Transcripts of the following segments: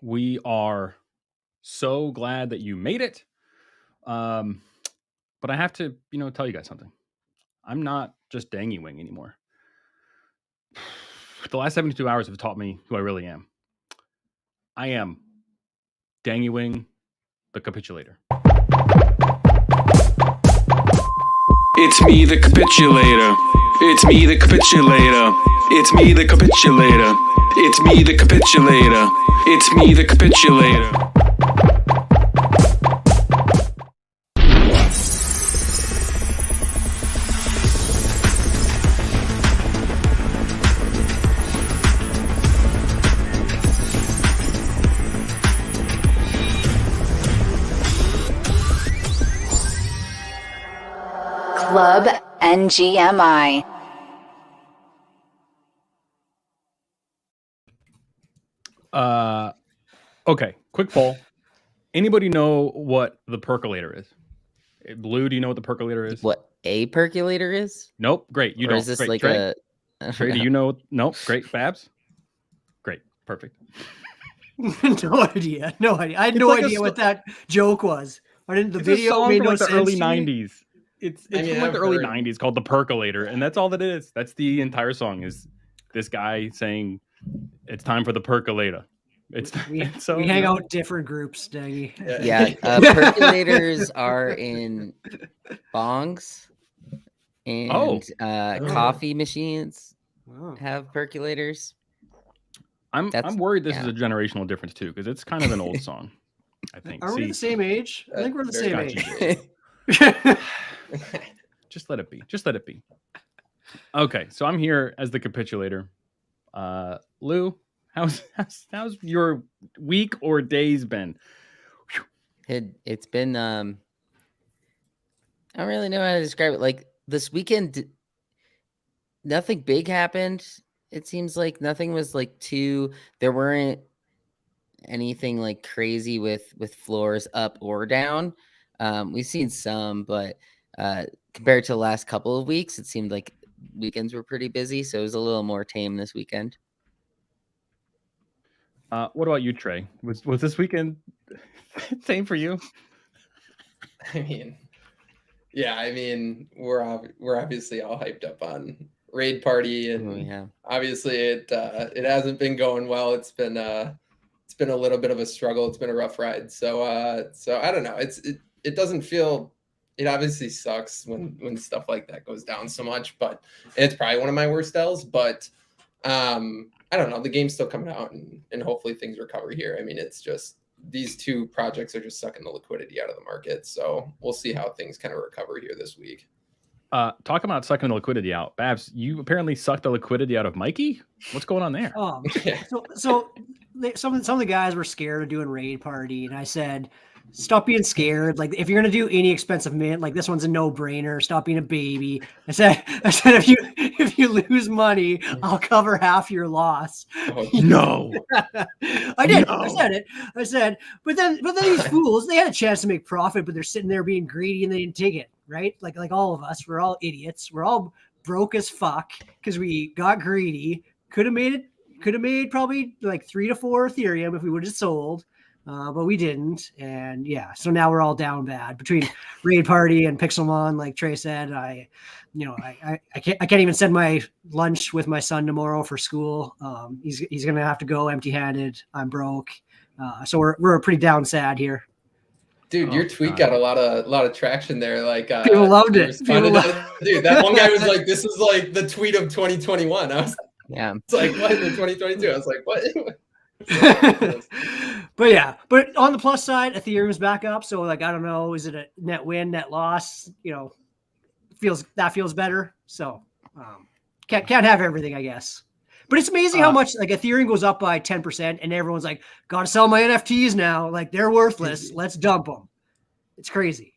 We are so glad that you made it. But I have to, tell you guys something. I'm not just Dangy Wing anymore. The last 72 hours have taught me who I really am. I am Dangy Wing, the capitulator. It's me, the capitulator. It's me, the capitulator. It's me, the capitulator. It's me, the capitulator. It's me, the capitulator. Club NGMI. Okay, quick poll. Anybody know what the percolator is? Blue, do you know what the percolator is? What a percolator is? Nope. Great. You or don't. Is this great. like Trey? a? Trey, do you know? Nope. Great. Babs? Great. Perfect. No idea. No idea. I had no idea what that joke was. I didn't. The video made no like sense. The early to me. '90s. It's from like the early '90s called the percolator, and that's all that is. That's the entire song. Is this guy saying it's time for the percolator? We hang out different groups, Daggy. Yeah, percolators are in bongs and coffee machines have percolators. I'm worried this is a generational difference too, because it's kind of an old song. I think. Are we the same age? I think we're the same age. Just let it be. Just let it be. Okay, so I'm here as the capitulator. Lou, how's your week or days been? It's been I don't really know how to describe it. Like this weekend, nothing big happened. It seems like nothing was like there weren't anything like crazy with floors up or down. We've seen some, but compared to the last couple of weeks, it seemed like weekends were pretty busy, so it was a little more tame this weekend. What about you, Trey? Was this weekend same for you? We're obviously all hyped up on Raid Party, and obviously it hasn't been going well. It's been a little bit of a struggle. It's been a rough ride. So I don't know. It doesn't feel. It obviously sucks when stuff like that goes down so much, but it's probably one of my worst L's. But I don't know. The game's still coming out, and hopefully things recover here. I mean, it's just these two projects are just sucking the liquidity out of the market. So we'll see how things kind of recover here this week. Talk about sucking the liquidity out. Babs, you apparently sucked the liquidity out of Mikey. What's going on there? So some of the guys were scared of doing Raid Party, and I said, stop being scared. Like, if you're gonna do any expensive mint, like this one's a no-brainer. Stop being a baby. I said if you lose money, I'll cover half your loss. No. I did. No. I said, but then these fools, they had a chance to make profit, but they're sitting there being greedy and they didn't take it, right? Like all of us, we're all idiots. We're all broke as fuck because we got greedy. Could have made probably like 3 to 4 Ethereum if we would have sold. But we didn't, and so now we're all down bad between Raid Party and Pixelmon. Like Trey said, I can't even send my lunch with my son tomorrow for school. He's gonna have to go empty-handed. I'm broke, so we're pretty down sad here. Dude, your tweet got a lot of traction there. Like people loved it. Dude, that one guy was like, "This is like the tweet of 2021." I was it's like, what in 2022? I was like, what? but on the plus side, Ethereum's back up. So like, I don't know, is it a net win, net loss? Feels better. So can't have everything, I guess. But it's amazing how much like Ethereum goes up by 10%, and everyone's like, "Got to sell my NFTs now. Like they're worthless. Let's dump them." It's crazy.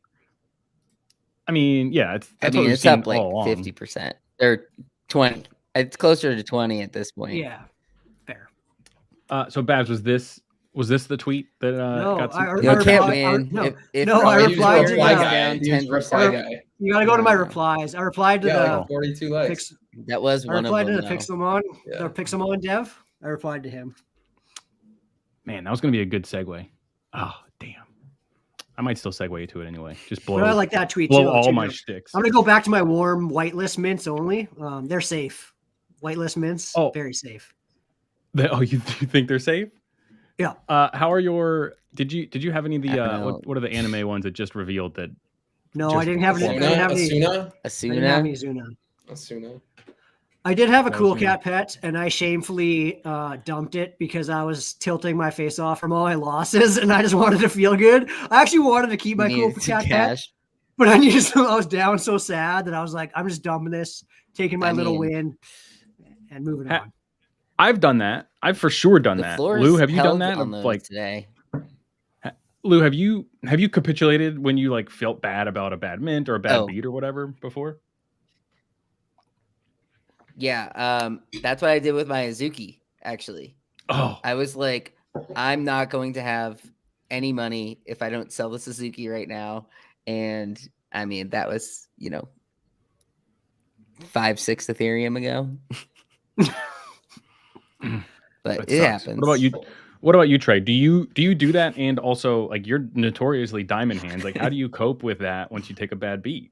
I mean, it's up like 50% or 20. It's closer to 20 at this point. Yeah. Fair. So Babs, was this the tweet that got some? I replied to guy. You gotta go to my replies. I replied to the 42 likes. That was one of them. I replied to the Pixelmon, the Pixelmon dev. I replied to him. Man, that was going to be a good segue. Oh, damn. I might still segue to it anyway. Just blow. But I like that tweet blow too. all my shticks. I'm gonna go back to my warm whitelist mints only. They're safe. Whitelist mints, very safe. You think they're safe? Yeah. How are your? Did you have any of the what are the anime ones that just revealed that? No, I didn't have any. Asuna. I did have a cool cat pet, and I shamefully dumped it because I was tilting my face off from all my losses, and I just wanted to feel good. I actually wanted to keep my cool cat pet, but I was down so sad that I was like, I'm just dumping this, taking my little win, and moving on. I've done that. I've for sure done that. Lou, have you done that? Like today. Lou, have you capitulated when you like felt bad about a bad mint or a bad beat or whatever before? Yeah, that's what I did with my Azuki, actually. Oh. I was like, I'm not going to have any money if I don't sell the Suzuki right now. And I mean, that was, 5-6 Ethereum ago. But it happens. What about you, Trey? Do you do that? And also, like, you're notoriously diamond hands. Like, how do you cope with that once you take a bad beat?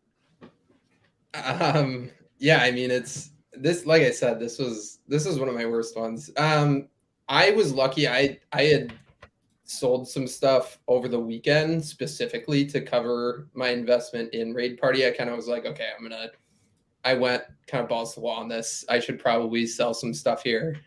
Yeah, I mean, it's this. Like I said, this was one of my worst ones. I was lucky. I had sold some stuff over the weekend specifically to cover my investment in Raid Party. I kind of was like, okay, I went kind of balls to the wall on this. I should probably sell some stuff here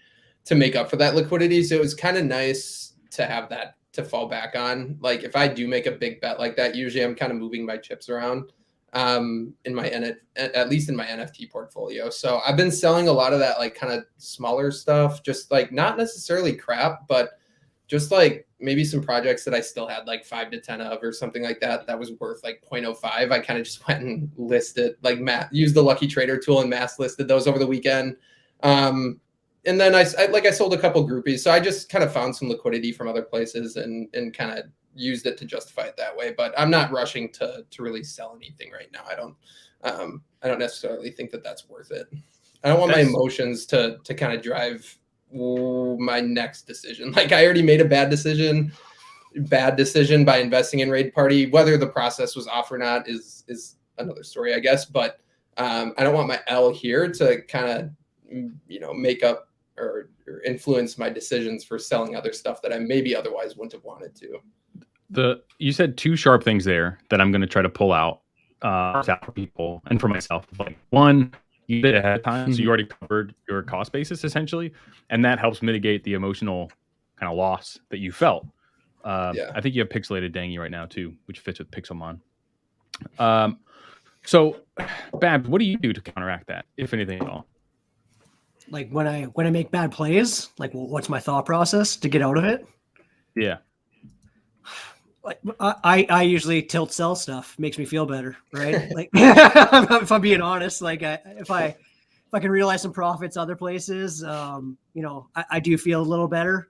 to make up for that liquidity. So it was kind of nice to have that to fall back on. Like if I do make a big bet like that, usually I'm kind of moving my chips around in my at least in my NFT portfolio. So I've been selling a lot of that like kind of smaller stuff, just like not necessarily crap, but just like maybe some projects that I still had like 5 to 10 of or something like that was worth like 0.05. I kind of just went and listed, like used the Lucky Trader tool and mass listed those over the weekend. And then I sold a couple groupies. So I just kind of found some liquidity from other places and kind of used it to justify it that way. But I'm not rushing to really sell anything right now. I don't necessarily think that that's worth it. I don't want my emotions to kind of drive my next decision. Like I already made a bad decision by investing in Raid Party. Whether the process was off or not is another story, I guess. But I don't want my L here to kind of make up or influence my decisions for selling other stuff that I maybe otherwise wouldn't have wanted to. You said two sharp things there that I'm going to try to pull out for people and for myself. Like one, you did it ahead of time, so you already covered your cost basis essentially, and that helps mitigate the emotional kind of loss that you felt. I think you have pixelated Dangy right now too, which fits with Pixelmon. So, Babs, what do you do to counteract that, if anything at all? Like when I make bad plays, like what's my thought process to get out of it? Yeah. Like I usually tilt sell stuff, makes me feel better, right? Like if I'm being honest, like if I can realize some profits other places, I do feel a little better.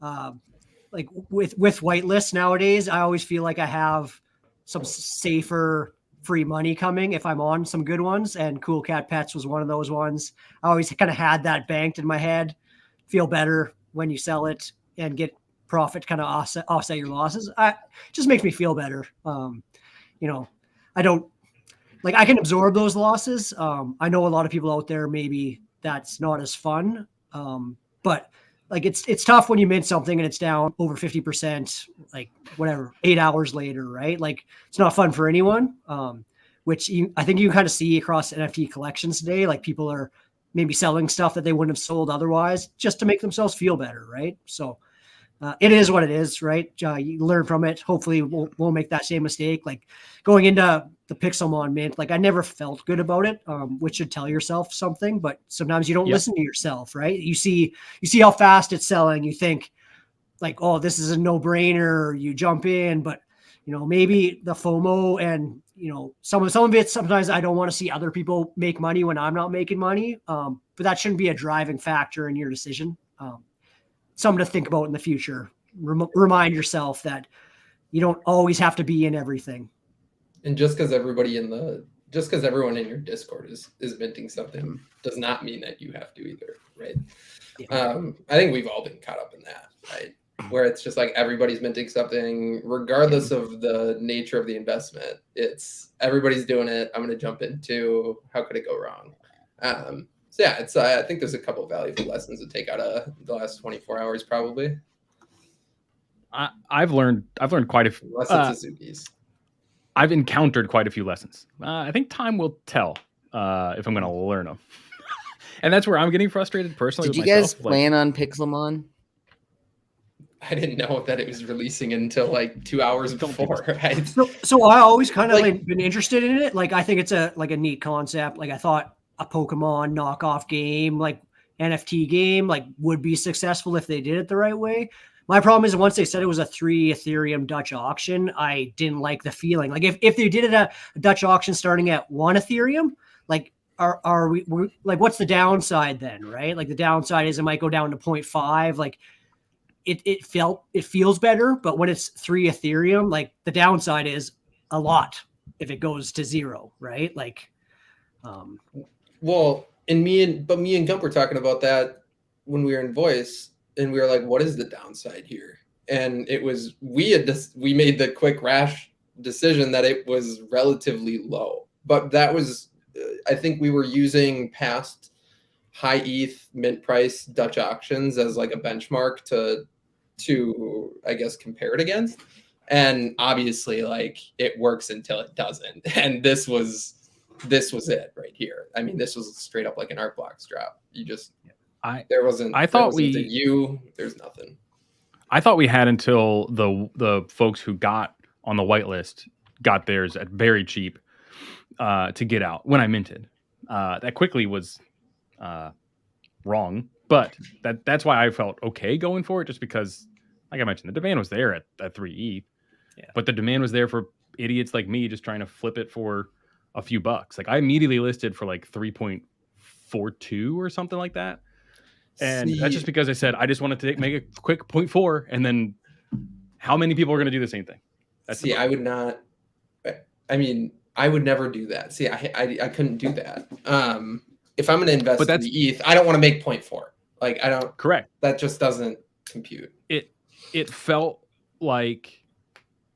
Like with whitelist nowadays, I always feel like I have some safer free money coming if I'm on some good ones, and Cool Cat Pets was one of those ones. I always kind of had that banked in my head. Feel better when you sell it and get profit, kind of offset your losses. Just makes me feel better. I don't like, I can absorb those losses. I know a lot of people out there, maybe that's not as fun. But like it's tough when you mint something and it's down over 50%, like whatever, 8 hours later, right? Like it's not fun for anyone. Which I think you can kind of see across NFT collections today. Like people are maybe selling stuff that they wouldn't have sold otherwise just to make themselves feel better, right? So it is what it is, right? You learn from it. Hopefully we'll make that same mistake. Like going into the Pixelmon mint, like I never felt good about it, which should tell yourself something, but sometimes you don't listen to yourself, right? You see how fast it's selling. You think like, oh, this is a no brainer. You jump in, but maybe the FOMO and, some of it, sometimes I don't want to see other people make money when I'm not making money. But that shouldn't be a driving factor in your decision. Something to think about in the future. Remind yourself that you don't always have to be in everything. And just because everyone in your Discord is minting something does not mean that you have to either, right? Yeah. I think we've all been caught up in that, right? where it's just like everybody's minting something regardless of the nature of the investment. It's everybody's doing it. I'm going to jump in too. How could it go wrong? So yeah, it's I think there's a couple of valuable lessons to take out of the last 24 hours probably. I've learned quite a few Unless it's Suzuki's. I've encountered quite a few lessons. I think time will tell if I'm going to learn them. And that's where I'm getting frustrated personally. Did you myself. guys plan on Pixelmon? I didn't know that it was releasing until like 2 hours before. Right? So I always kind of like been interested in it. Like I think it's a neat concept. Like I thought a Pokemon knockoff game, like NFT game, like would be successful if they did it the right way. My problem is once they said it was a 3 Ethereum Dutch auction, I didn't like the feeling. Like if they did it at a Dutch auction starting at 1 Ethereum, like are we like what's the downside then, right? Like the downside is it might go down to 0.5. Like it feels better, but when it's 3 Ethereum, like the downside is a lot if it goes to 0, right? Like well, me and Gump were talking about that when we were in voice. And we were like, what is the downside here? And it was, we made the quick rash decision that it was relatively low, but that was, I think we were using past high ETH mint price Dutch auctions as like a benchmark to I guess compare it against. And obviously like it works until it doesn't. And this was it right here. I mean, this was straight up like an art blocks drop. You just, there's nothing. I thought we had until the folks who got on the whitelist got theirs at very cheap to get out when I minted. That quickly was wrong, but that's why I felt okay going for it, just because, like I mentioned, the demand was there at 3 ETH, but the demand was there for idiots like me just trying to flip it for a few bucks. Like I immediately listed for like 3.42 or something like that. And that's just because I said I just wanted to make a quick 0.4, and then how many people are going to do the same thing? I would not. I mean, I would never do that. See, I couldn't do that. If I'm going to invest in the ETH, I don't want to make 0.4. Like I don't. Correct. That just doesn't compute. It felt like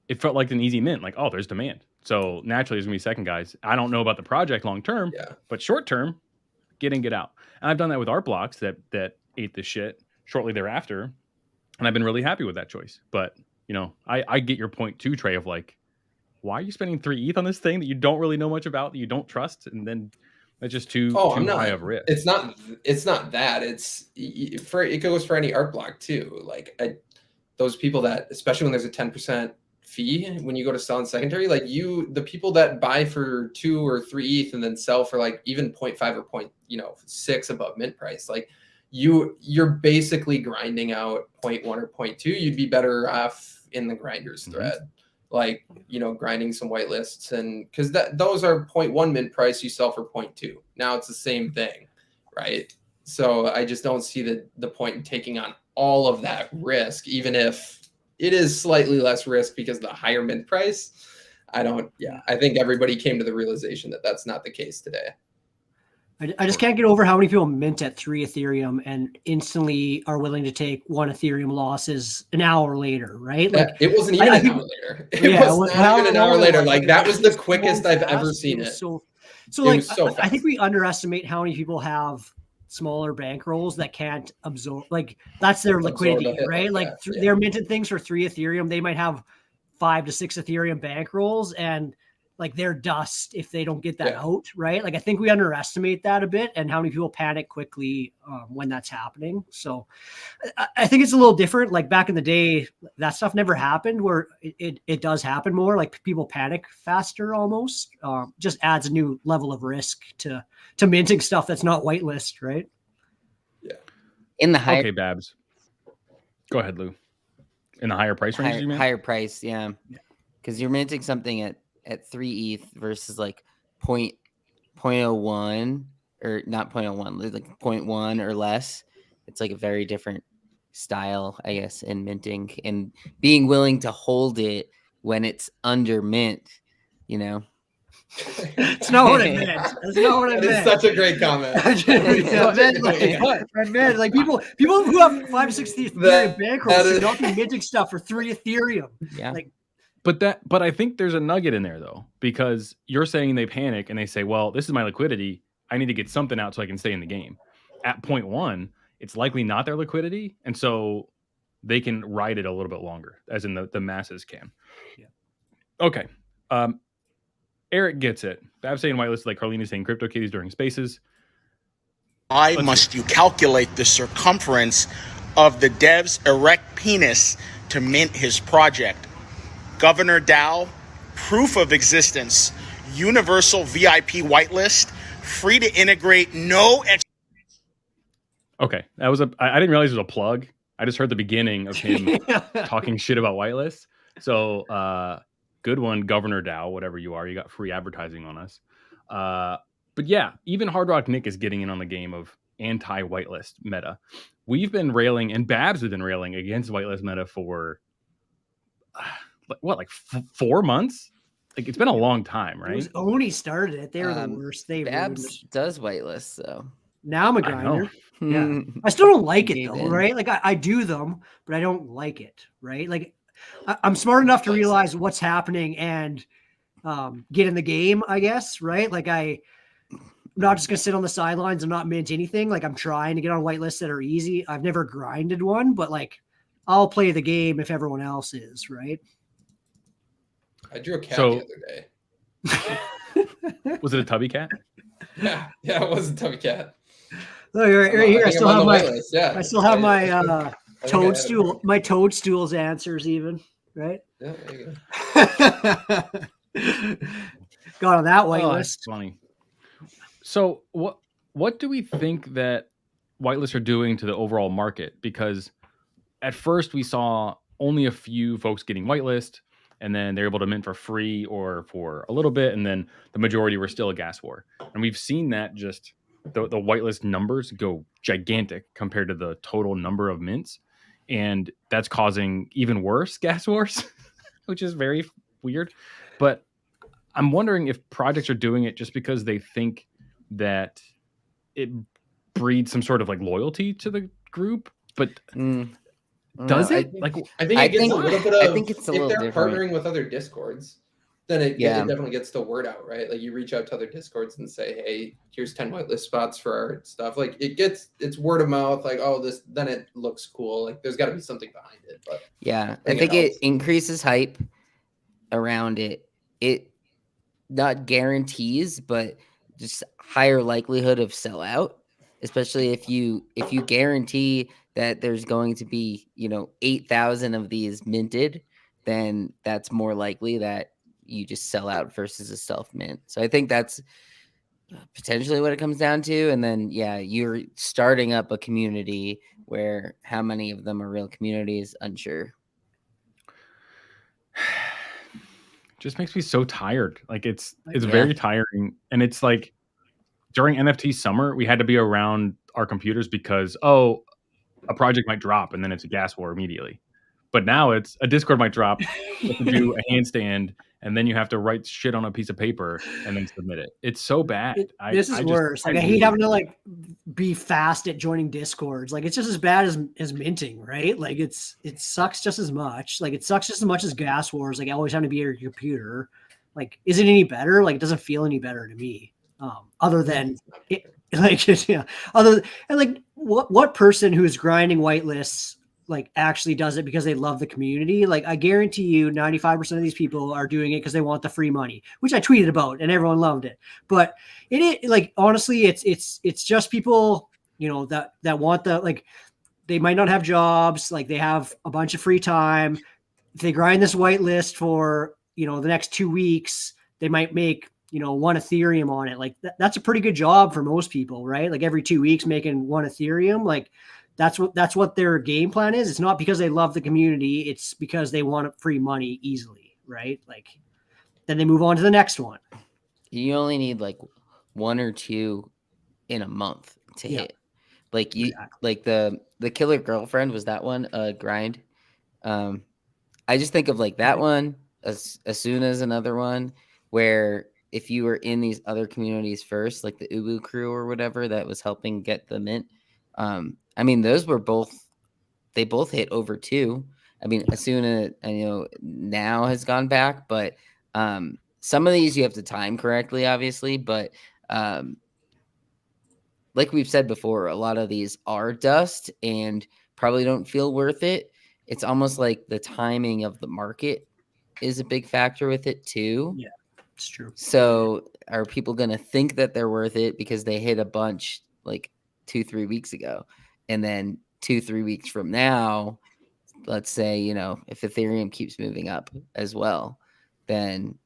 an easy mint. Like, oh, there's demand, so naturally there's going to be second guys. I don't know about the project long term, but short term, get in, get out. And I've done that with art blocks that ate the shit shortly thereafter, and I've been really happy with that choice. But you know, I get your point too, Trey, of like, why are you spending 3 ETH on this thing that you don't really know much about, that you don't trust, and then it's just too high of risk. It's not that. It goes for any art block too. Like those people that, especially when there's a 10% fee when you go to sell in secondary, like the people that buy for 2 or 3 ETH and then sell for like even 0.5 or 0.6 above mint price, like you're basically grinding out 0.1 or 0.2. You'd be better off in the grinders thread, like grinding some whitelists, and because those are 0.1 mint price, you sell for 0.2. Now it's the same thing, right? So I just don't see the point in taking on all of that risk, even if it is slightly less risk because of the higher mint price. I think everybody came to the realization that that's not the case today. I just can't get over how many people mint at 3 Ethereum and instantly are willing to take 1 Ethereum losses an hour later, right? Like it wasn't even an hour later. It was not even an hour later. Like that was the quickest I've ever seen it. So like I think we underestimate how many people have smaller bankrolls that can't absorb, like that's their liquidity, right? Like they're minted things for 3 Ethereum. They might have 5 to 6 Ethereum bankrolls, and like they're dust if they don't get that out, right? Like I think we underestimate that a bit, and how many people panic quickly when that's happening. So I think it's a little different. Like back in the day, that stuff never happened. Where it does happen more. Like people panic faster, almost. Just adds a new level of risk to minting stuff that's not whitelist, right? Yeah. In the higher, okay, Babs. Go ahead, Lou. In the higher price range, you mean? Higher price, yeah. Because you're minting something at 3 ETH versus like 0.01 or not 0.01, like 0.1 or less. It's like a very different style, I guess, in minting, and being willing to hold it when it's under mint, It's not what I meant. That's not what I meant. It's such a great comment. I meant like people who have 5 to 6 Ethereum bankrolls should not be minting stuff for 3 Ethereum. Yeah. Like, but I think there's a nugget in there though, because you're saying they panic and they say, well, this is my liquidity. I need to get something out so I can stay in the game. At point one, it's likely not their liquidity. And so they can ride it a little bit longer, as in the masses can. Yeah. Okay. Eric gets it. Bab's saying whitelist, like Carlina saying CryptoKitties during spaces. Why must you calculate the circumference of the dev's erect penis to mint his project? Governor Dow, proof of existence, universal VIP whitelist, free to integrate, no. Okay, that was I didn't realize it was a plug. I just heard the beginning of him talking shit about whitelist. So good one, Governor Dow, whatever you are. You got free advertising on us. But yeah, even Hard Rock Nick is getting in on the game of anti-whitelist meta. We've been railing, and Babs has been railing against whitelist meta for like 4 months. Like it's been a long time, right? It was Oni started it. They were the worst. Babs does whitelist, so now I'm a grinder. Yeah, I still don't like it though, right? Like I do them, but I don't like it, right? Like I'm smart enough to realize what's happening and get in the game, I guess, right? Like I'm not just gonna sit on the sidelines and not mint anything. Like I'm trying to get on whitelists that are easy. I've never grinded one, but like I'll play the game if everyone else is, right? I drew a cat the other day. Was it a tubby cat? Yeah, it was a tubby cat. Look, right here. I still have my whitelist. Yeah. I still have my toadstool's answers even, right? Yeah, there you go. Got on that whitelist. That's funny. So what do we think that whitelists are doing to the overall market? Because at first we saw only a few folks getting whitelist, and then they're able to mint for free or for a little bit, and then the majority were still a gas war. And we've seen that just the whitelist numbers go gigantic compared to the total number of mints, and that's causing even worse gas wars, which is very weird. But I'm wondering if projects are doing it just because they think that it breeds some sort of like loyalty to the group, but does it? I think it gets a little bit of. I think it's a little if they're different. partnering with other discords, then it definitely gets the word out, right? Like you reach out to other discords and say, "Hey, here's 10 whitelist spots for our stuff." Like it's word of mouth. Like, oh, then it looks cool. Like there's got to be something behind it. But yeah, I think it increases hype around it. It not guarantees, but just higher likelihood of sellout, especially if you guarantee that there's going to be 8,000 of these minted, then that's more likely that you just sell out versus a self mint. So I think that's potentially what it comes down to. And then you're starting up a community where how many of them are real communities, unsure. Just makes me so tired. Like it's very tiring. And it's like during NFT summer, we had to be around our computers because, a project might drop and then it's a gas war immediately. But now it's a Discord might drop, you have to do a handstand, and then you have to write shit on a piece of paper and then submit it. It's so bad. This is worse. Like I hate having to like be fast at joining Discords. Like it's just as bad as minting, right? Like it sucks just as much. Like it sucks just as much as gas wars. Like always having to be at your computer. Like is it any better? Like it doesn't feel any better to me. Other than what person who is grinding whitelists like actually does it because they love the community? Like I guarantee you 95% of these people are doing it because they want the free money, which I tweeted about and everyone loved it. But it like honestly it's just people that want they might not have jobs, like they have a bunch of free time. If they grind this whitelist for the next 2 weeks, they might make 1 Ethereum on it. Like that's a pretty good job for most people, right? Like every 2 weeks making 1 Ethereum. Like that's what their game plan is. It's not because they love the community. It's because they want free money easily, right? Like then they move on to the next one. You only need like 1 or 2 in a month to hit. Like like the Killer Girlfriend was that one grind. I just think of like that one as soon as another one where if you were in these other communities first, like the Ubu crew or whatever that was helping get the mint, I mean, those were they both hit over 2. I mean, Asuna, now has gone back, but some of these you have to time correctly, obviously, but like we've said before, a lot of these are dust and probably don't feel worth it. It's almost like the timing of the market is a big factor with it too. Yeah, it's true. So are people going to think that they're worth it because they hit a bunch like 2-3 weeks ago? And then 2-3 weeks from now, let's say, if Ethereum keeps moving up as well, then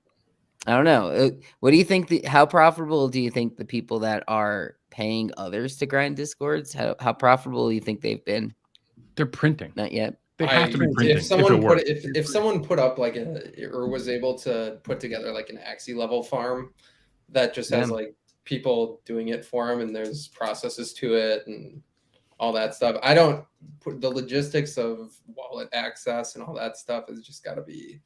I don't know. What do you think? How profitable do you think the people that are paying others to grind Discords, how profitable do you think they've been? They're printing. Not yet. They have to be printing. If someone put up like or was able to put together like an Axie level farm that just has like people doing it for them and there's processes to it and all that stuff. I don't put the logistics of wallet access and all that stuff has just got to be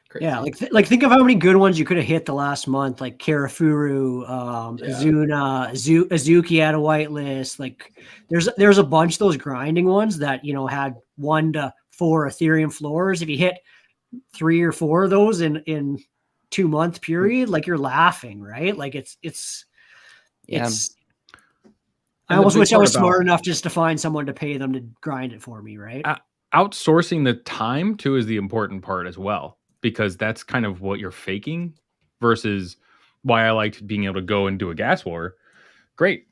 crazy. Yeah, like think of how many good ones you could have hit the last month, like Karafuru, Azuna, Azuki had a whitelist. Like there's a bunch of those grinding ones that had 1 to 4 Ethereum floors. If you hit 3 or 4 of those in 2-month period, like you're laughing, right? Like it's. I almost wish I was smart enough just to find someone to pay them to grind it for me, right? Outsourcing the time too is the important part as well, because that's kind of what you're faking versus why I liked being able to go and do a gas war. Great.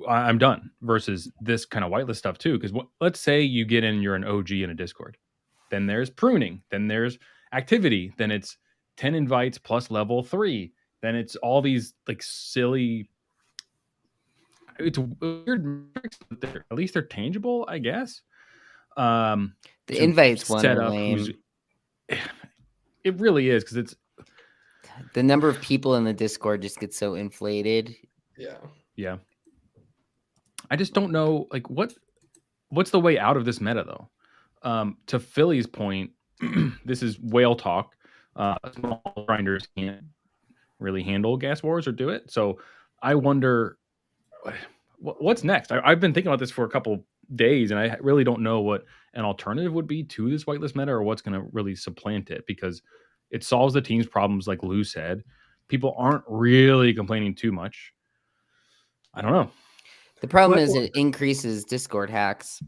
I'm done versus this kind of whitelist stuff too. Because let's say you get in, you're an OG in a Discord. Then there's pruning. Then there's activity. Then it's 10 invites plus level 3. Then it's all these like silly... It's weird, at least they're tangible, I guess. The invites one are lame. It really is, because it's the number of people in the Discord just gets so inflated. Yeah. I just don't know, like what's the way out of this meta though. To Philly's point, this is whale talk. Small grinders can't really handle gas wars or do it. So I wonder what's next. I've been thinking about this for a couple days, and I really don't know what an alternative would be to this whitelist meta or what's going to really supplant it, because it solves the team's problems, like Lou said. People aren't really complaining too much. I don't know. The problem is it increases Discord hacks.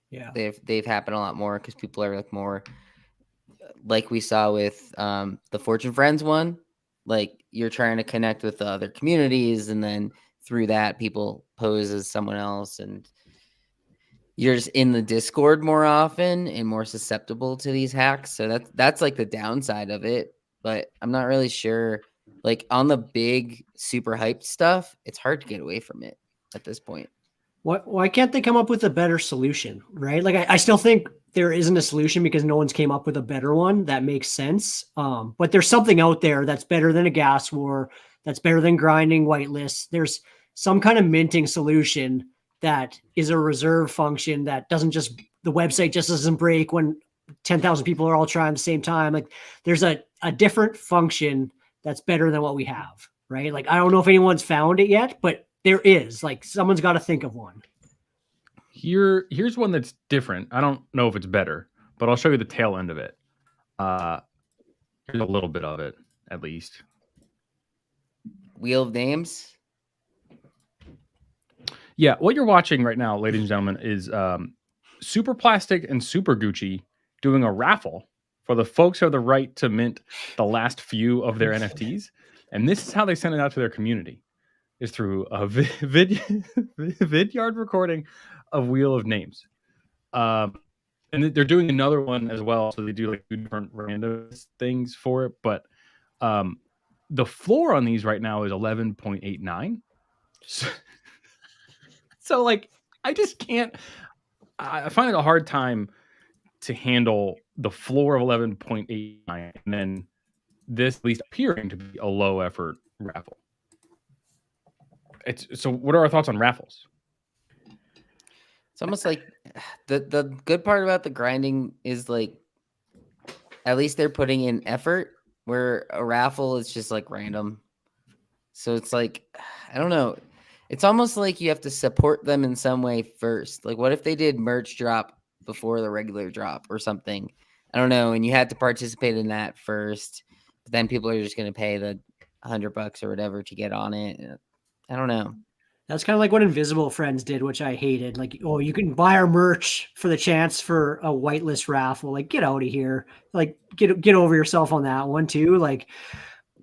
Yeah, they've happened a lot more because people are like more, like we saw with the Fortune Friends one. Like you're trying to connect with the other communities, and then through that, people pose as someone else, and you're just in the Discord more often and more susceptible to these hacks. So that's like the downside of it. But I'm not really sure. Like on the big, super hyped stuff, it's hard to get away from it at this point. Why can't they come up with a better solution, right? Like I still think there isn't a solution because no one's came up with a better one that makes sense. But there's something out there that's better than a gas war, that's better than grinding whitelists. There's some kind of minting solution that is a reserve function that doesn't just, the website just doesn't break when 10,000 people are all trying at the same time. Like there's a different function that's better than what we have, right? Like, I don't know if anyone's found it yet, but there is. Like, someone's got to think of one. Here's one that's different. I don't know if it's better, but I'll show you the tail end of it. Here's a little bit of it, at least. Wheel of Names? Yeah, what you're watching right now, ladies and gentlemen, is Super Plastic and Super Gucci doing a raffle for the folks who have the right to mint the last few of their NFTs. And this is how they send it out to their community, is through a vidyard recording of Wheel of Names. And they're doing another one as well. So they do like 2 different random things for it. But the floor on these right now is 11.89. So like, I just can't, I find it a hard time to handle the floor of 11.89 and then this at least appearing to be a low effort raffle. So what are our thoughts on raffles? It's almost like the good part about the grinding is like, at least they're putting in effort where a raffle is just like random. So it's like, I don't know. It's almost like you have to support them in some way first. Like, what if they did merch drop before the regular drop or something? I don't know. And you had to participate in that first. But then people are just going to pay the $100 or whatever to get on it. I don't know. That's kind of like what Invisible Friends did, which I hated. Like, oh, you can buy our merch for the chance for a whitelist raffle. Like, get out of here. Like, get over yourself on that one too. Like,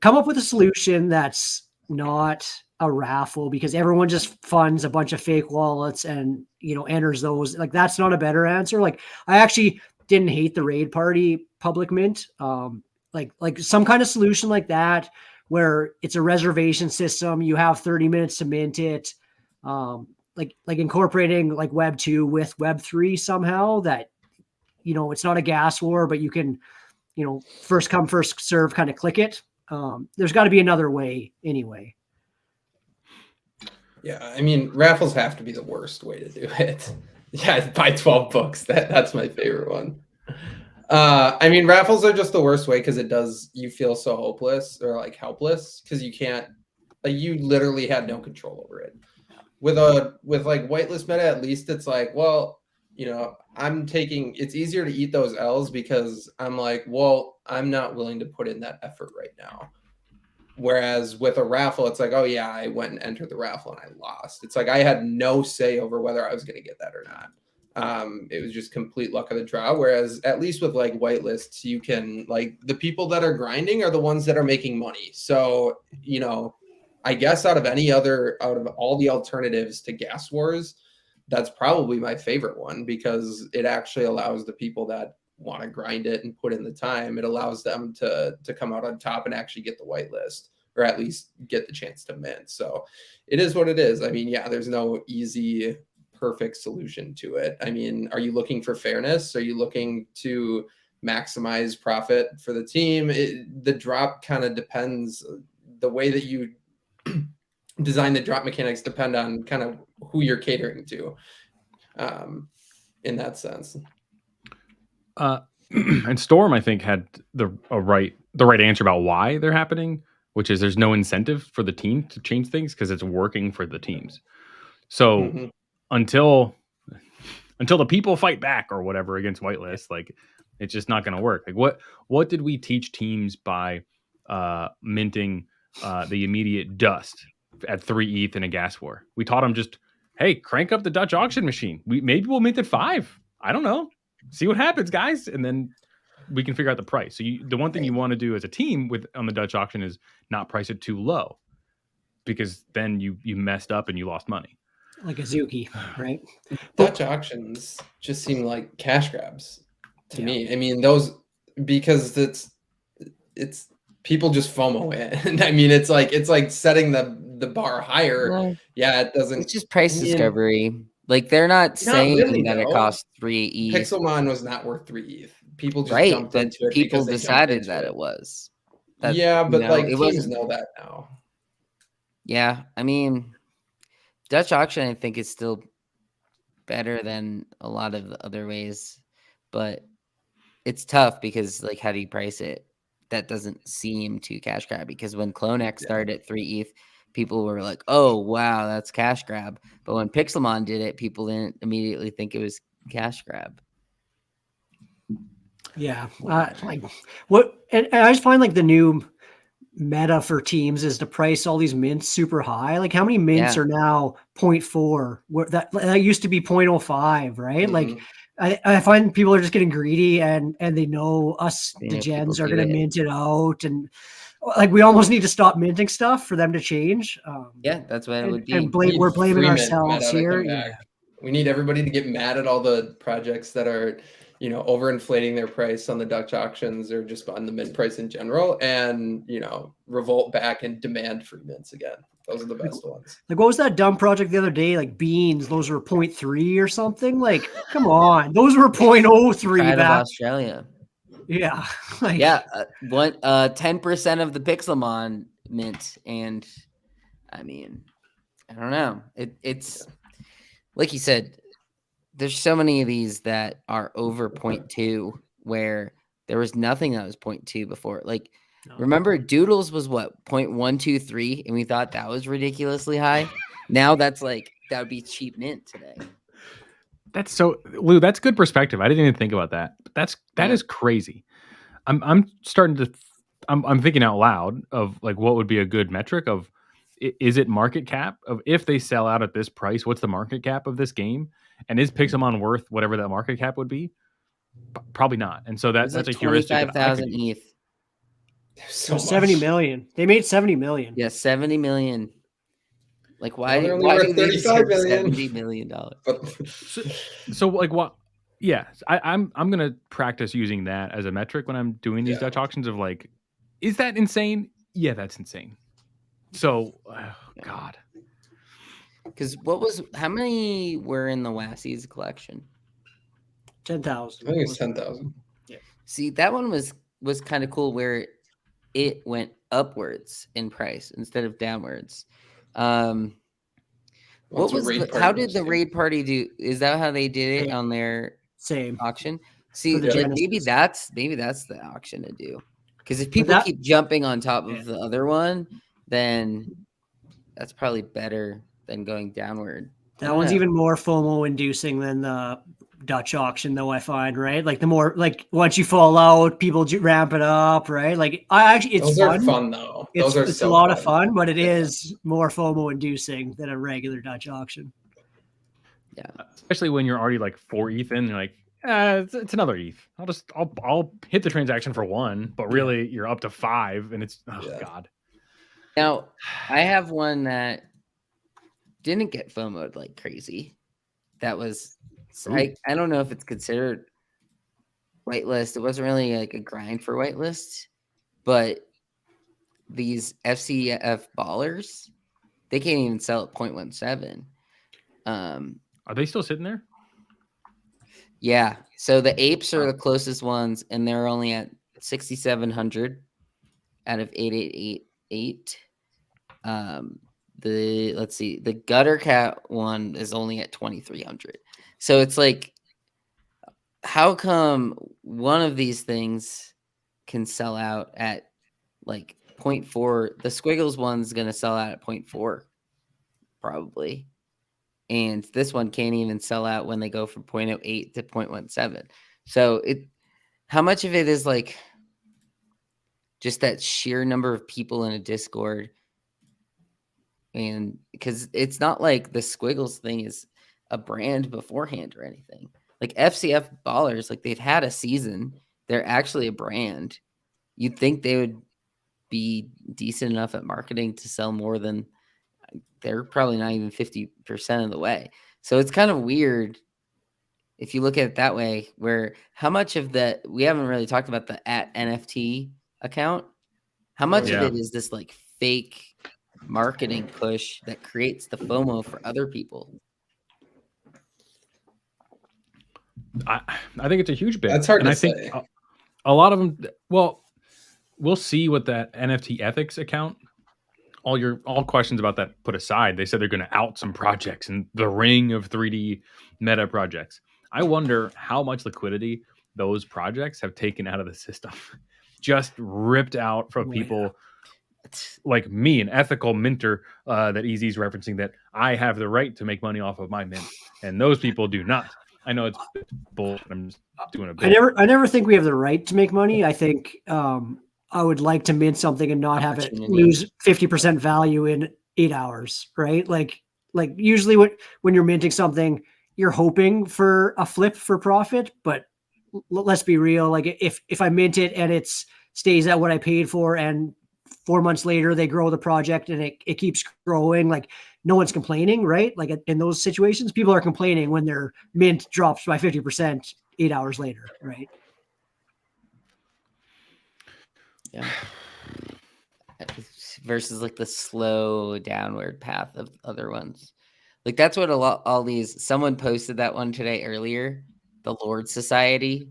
come up with a solution that's not a raffle, because everyone just funds a bunch of fake wallets and, enters those. Like, that's not a better answer. Like, I actually didn't hate the raid party public mint. Like some kind of solution like that, where it's a reservation system. You have 30 minutes to mint it. Like incorporating like Web 2 with Web 3 somehow, that, it's not a gas war, but you can, first come, first serve, kind of click it. There's got to be another way anyway. Yeah, I mean, raffles have to be the worst way to do it. Yeah, buy 12 books. That's my favorite one. I mean, raffles are just the worst way because you feel so hopeless or like helpless because you can't, like, you literally had no control over it. With like whitelist meta, at least it's like, well, it's easier to eat those L's because I'm like, well, I'm not willing to put in that effort right now. Whereas with a raffle, it's like, oh yeah, I went and entered the raffle and I lost. It's like I had no say over whether I was going to get that or not. It was just complete luck of the draw. Whereas at least with like whitelists, you can, like, the people that are grinding are the ones that are making money. So, I guess out of all the alternatives to gas wars, that's probably my favorite one, because it actually allows the people that want to grind it and put in the time, it allows them to come out on top and actually get the whitelist, or at least get the chance to mint. So it is what it is. I mean, yeah, there's no easy, perfect solution to it. I mean, are you looking for fairness? Are you looking to maximize profit for the team? The drop kind of depends. The way that you design the drop mechanics depend on kind of who you're catering to, in that sense. And Storm, I think, had the right answer about why they're happening, which is there's no incentive for the team to change things because it's working for the teams. So until the people fight back or whatever against whitelist, like, it's just not going to work. Like, what did we teach teams by minting the immediate dust at 3 ETH in a gas war? We taught them just, hey, crank up the Dutch auction machine. Maybe we'll mint at 5. I don't know. See what happens, guys, and then we can figure out the price. So the one thing you want to do as a team on the Dutch auction is not price it too low, because then you messed up and you lost money. Like Azuki, right? Dutch auctions just seem like cash grabs to me. I mean, those, because it's people just FOMO it. I mean, it's like setting the bar higher. Well, yeah, it doesn't. It's just price discovery. Like, they're not saying really, that it costs 3 ETH. Pixelmon was not worth 3 ETH. People just jumped into it. People decided that it was. Yeah, but teams know that now. Yeah, I mean, Dutch auction, I think, is still better than a lot of the other ways, but it's tough because, like, how do you price it? That doesn't seem too cash grab, because when CloneX started at 3 ETH, people were like, oh, wow, that's cash grab. But when Pixelmon did it, people didn't immediately think it was cash grab. Yeah. And I just find, like, the new meta for teams is to price all these mints super high. Like, how many mints are now 0.4? That used to be 0.05, right? Like, I find people are just getting greedy and they know us, the gens, are going to mint it out, and like, we almost need to stop minting stuff for them to change. That's what it would be. And we're blaming ourselves here. Yeah. We need everybody to get mad at all the projects that are, overinflating their price on the Dutch auctions or just on the mint price in general, and, revolt back and demand free mints again. Those are the best ones. Like, what was that dumb project the other day? Like, beans, those were 0.3 or something. Like, come on, those were 0.03 back. Australia. Yeah. 10% of the Pixelmon mint, and I mean, I don't know. It's like you said, there's so many of these that are over 0.2 where there was nothing that was 0.2 before. Like, No. Remember, Doodles was what 0.123, and we thought that was ridiculously high. Now that's like that would be cheap mint today. That's so Lou. That's good perspective. I didn't even think about that. But that is crazy. I'm starting to. I'm thinking out loud of like what would be a good metric of. Is it market cap of if they sell out at this price? What's the market cap of this game? And is Pixelmon worth whatever that market cap would be? Probably not. And so that's like a heuristic. 25,000 ETH. So 70 million. They made 70 million. Yeah, 70 million. Like why Well, do worth they 35 deserve million. $70 million? So like what? Yeah, I'm gonna practice using that as a metric when I'm doing these Dutch auctions. Of like, is that insane? Yeah, that's insane. So, God. Because how many were in the Wassies collection? 10,000. I think it's 10,000. Yeah. See, that one was kind of cool where it went upwards in price instead of downwards. What was how did the raid party do? Is that how they did it on their same auction? See, like maybe that's the auction to do. Because if people keep jumping on top of the other one, then that's probably better than going downward. That one's even more FOMO inducing than the Dutch auction, though, I find, right? Like the more, like once you fall out, people ramp it up, right? Like it's Those are fun though. It's a lot of fun, but it is more FOMO inducing than a regular Dutch auction. Yeah. Especially when you're already like 4 ETH in, you're like, it's another ETH. I'll hit the transaction for 1, but really you're up to 5 and it's God. Now I have one that didn't get FOMO'd like crazy. That was I don't know if it's considered whitelist. It wasn't really like a grind for whitelist, but these FCF ballers, they can't even sell at 0.17. Are they still sitting there? Yeah. So the Apes are the closest ones, and they're only at 6,700 out of 8,888. The Gutter Cat one is only at 2,300. So it's like, how come one of these things can sell out at like 0.4? The Squiggles one's going to sell out at 0.4 probably. And this one can't even sell out when they go from 0.08 to 0.17. So how much of it is like just that sheer number of people in a Discord? And because it's not like the Squiggles thing is a brand beforehand or anything. Like FCF Ballers, like they've had a season. They're actually a brand. You'd think they would be decent enough at marketing to sell more than they're probably not even 50% of the way. So it's kind of weird if you look at it that way, where how much of we haven't really talked about the @NFT account. How much of it is this like fake marketing push that creates the FOMO for other people? I think it's a huge bit. That's hard to say. I think a lot of them. Well, we'll see what that NFT ethics account. All questions about that put aside, they said they're going to out some projects in the ring of 3D meta projects. I wonder how much liquidity those projects have taken out of the system, just ripped out from people like me, an ethical minter that Easy's referencing, that I have the right to make money off of my mint, and those people do not. I know it's bull. I'm just doing a bit. I never think we have the right to make money. I think I would like to mint something and not have it lose 50% value in 8 hours, right? Like usually when you're minting something, you're hoping for a flip for profit, but let's be real. Like if I mint it and it stays at what I paid for, and 4 months later they grow the project and it keeps growing, like no one's complaining, right? Like in those situations, people are complaining when their mint drops by 50% 8 hours later, right? Yeah. Versus like the slow downward path of other ones. Like that's what someone posted that one today earlier. The Lord Society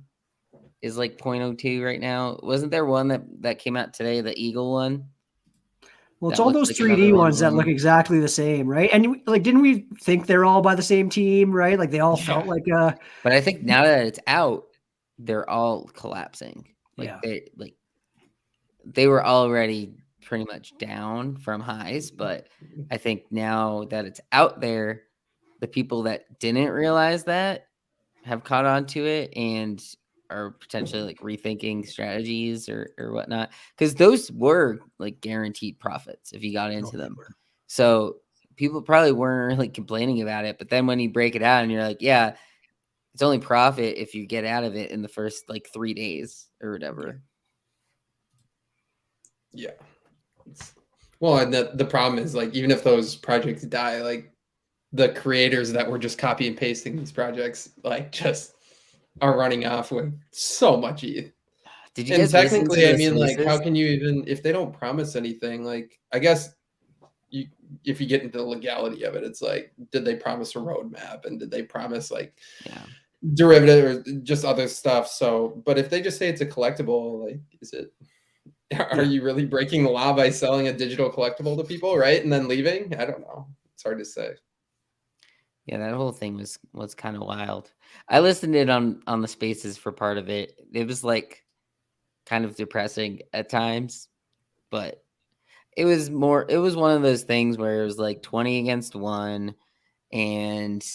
is like 0.02 right now. Wasn't there one that came out today, the Eagle one? Well, it's all those like 3D ones that look exactly the same, right? And like, didn't we think they're all by the same team, right? Like they all felt like But I think now that it's out, they're all collapsing. Like they were already pretty much down from highs, but I think now that it's out there, the people that didn't realize that have caught on to it and are potentially like rethinking strategies or whatnot, because those were like guaranteed profits if you got into them. So people probably weren't really complaining about it, but then when you break it out and you're like, yeah, it's only profit if you get out of it in the first like 3 days or whatever. Yeah. Well, and the problem is like, even if those projects die, like the creators that were just copy and pasting these projects, like just are running off with so much ETH. Did you And guys listen to technically, I this mean, like, releases? how can you even, if they don't promise anything, like, I guess if you get into the legality of it, it's like, did they promise a roadmap and did they promise like derivative or just other stuff? So, but if they just say it's a collectible, like, is it, are you really breaking the law by selling a digital collectible to people, right? And then leaving? I don't know. It's hard to say. Yeah, that whole thing was kind of wild. I listened in on the spaces for part of it. It was like kind of depressing at times, but it was one of those things where it was like 20 against 1, and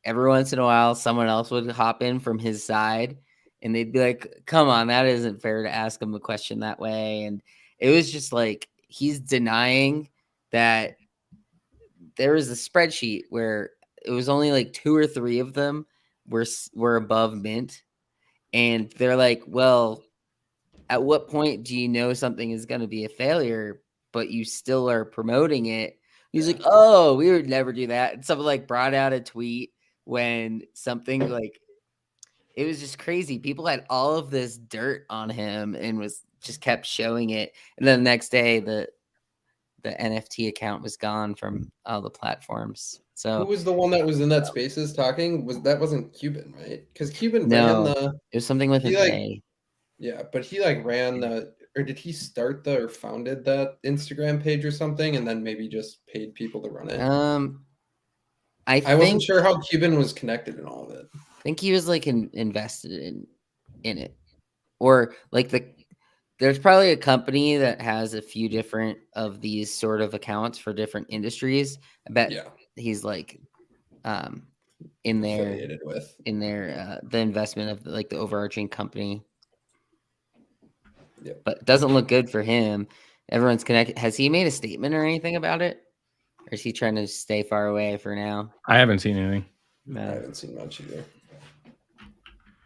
every once in a while someone else would hop in from his side and they'd be like, come on, that isn't fair to ask him a question that way. And it was just like he's denying that there was a spreadsheet where it was only like 2 or 3 of them were above mint, and they're like, well, at what point do you know something is going to be a failure, but you still are promoting it? He's like, oh, we would never do that. And someone like brought out a tweet when something like, it was just crazy. People had all of this dirt on him and was just kept showing it. And then the next day, the NFT account was gone from all the platforms. So who was the one that was in that spaces talking? Wasn't Cuban, right? Because Cuban ran it was something with an A. Yeah, but he like ran or did he start or founded that Instagram page or something, and then maybe just paid people to run it? I wasn't sure how Cuban was connected in all of it. I think he was like invested in it, or like there's probably a company that has a few different of these sort of accounts for different industries. I bet he's like in their affiliated with the investment of like the overarching company. Yep. But it doesn't look good for him. Everyone's connected. Has he made a statement or anything about it? Or is he trying to stay far away for now? I haven't seen anything. I haven't seen much either.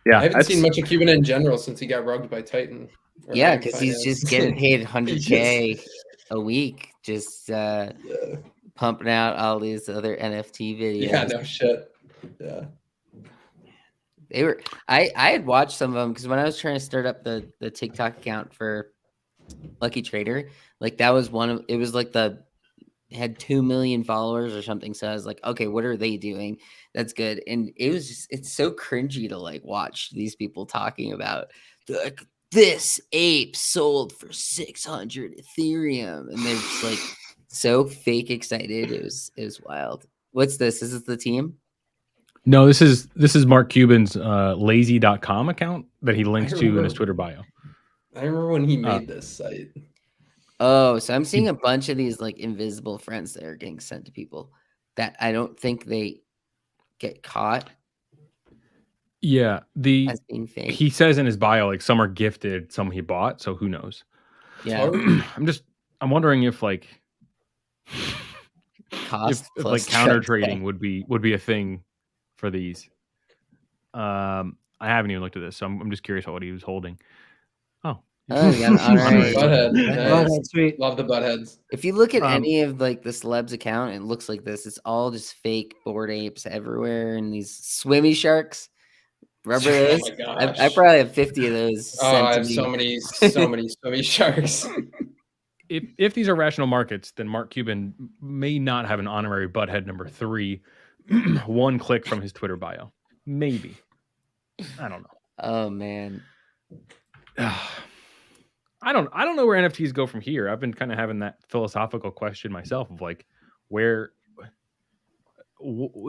Yeah, I haven't seen much of Cuban in general since he got rugged by Titan. Yeah, because he's just getting paid 100K a week, just pumping out all these other NFT videos. Yeah, no shit. Yeah. They were. I had watched some of them because when I was trying to start up the TikTok account for Lucky Trader, like that was one of it was like had 2 million followers or something. So I was like, okay, what are they doing? That's good. And it was just it's so cringy to like watch these people talking about like this ape sold for 600 Ethereum, and they're just like so fake excited. It was wild. What's this? Is this the team? No, this is Mark Cuban's lazy.com account that he links to in his Twitter bio. I remember when he made this site. Oh, so I'm seeing a bunch of these like invisible friends that are getting sent to people that I don't think they get caught. Yeah, as being fake. He says in his bio like some are gifted, some he bought, so who knows? Yeah. I'm wondering if like cost if like counter trading would be a thing for these. I haven't even looked at this, so I'm just curious about what he was holding. You got an honorary butthead. Nice. Sweet. Love the buttheads. If you look at any of like the celebs account, it looks like this. It's all just fake bored apes everywhere, and these swimmy sharks. Remember those? Oh my gosh. I probably have 50 of those. Oh, I have so many swimmy sharks. If these are rational markets, then Mark Cuban may not have an honorary butthead number 3, one click from his Twitter bio. Maybe. I don't know. Oh man. I don't know where NFTs go from here. I've been kind of having that philosophical question myself of like where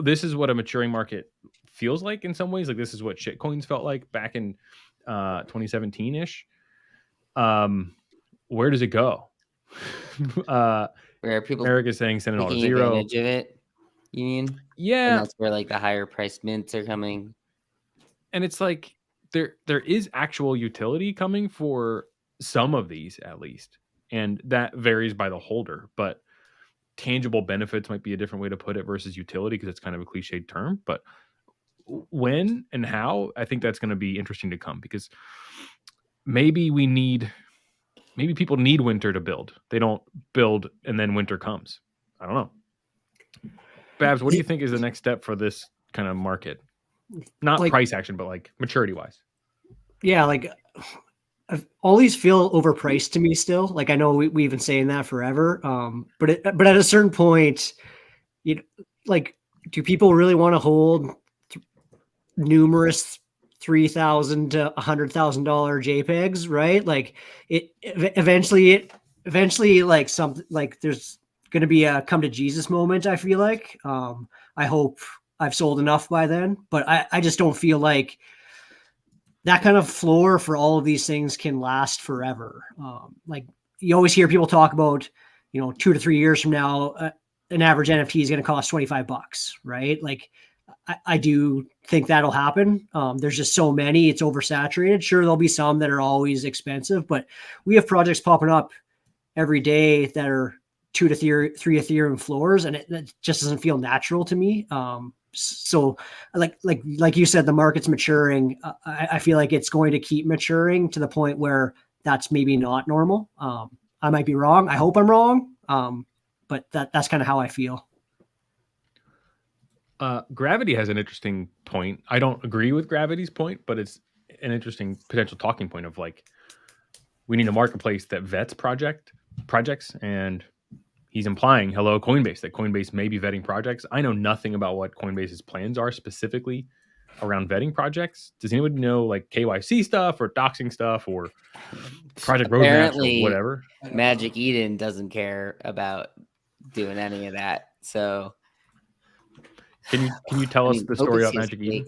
this is what a maturing market feels like in some ways. Like this is what shitcoins felt like back in 2017-ish. where does it go? Where people Eric is saying send it all to taking zero. advantage of it. You mean? And Yeah, that's where like the higher price mints are coming. and it's like there is actual utility coming for some of these at least, and that varies by the holder. But tangible benefits might be a different way to put it versus utility, because it's kind of a cliched term. But when and how, I think that's going to be interesting to come, because maybe people need winter to build. They don't build and then winter comes. I don't know. Babs, what do you think is the next step for this kind of market? Not Like- price action, but like maturity wise. Yeah, like all these feel overpriced to me still. Like I know we've been saying that forever. But at a certain point, like, do people really want to hold numerous $3,000 to $100,000 JPEGs, right? Like eventually like something like there's going to be a come to Jesus moment. I feel like, I hope I've sold enough by then, but I just don't feel like that kind of floor for all of these things can last forever. Like you always hear people talk about, 2 to 3 years from now, an average NFT is going to cost $25, right? Like I do think that'll happen. There's just so many, it's oversaturated. Sure, there'll be some that are always expensive, but we have projects popping up every day that are 2 to 3 Ethereum floors, and it just doesn't feel natural to me. So like you said, the market's maturing. I feel like it's going to keep maturing to the point where that's maybe not normal. I might be wrong. I hope I'm wrong. But that's kind of how I feel. Gravity has an interesting point. I don't agree with Gravity's point, but it's an interesting potential talking point of like, we need a marketplace that vets projects, and he's implying, hello, Coinbase, that Coinbase may be vetting projects. I know nothing about what Coinbase's plans are specifically around vetting projects. Does anyone know like KYC stuff or doxing stuff or project roadmaps or whatever? Magic Eden doesn't care about doing any of that. So can you tell us the story about Magic Eden?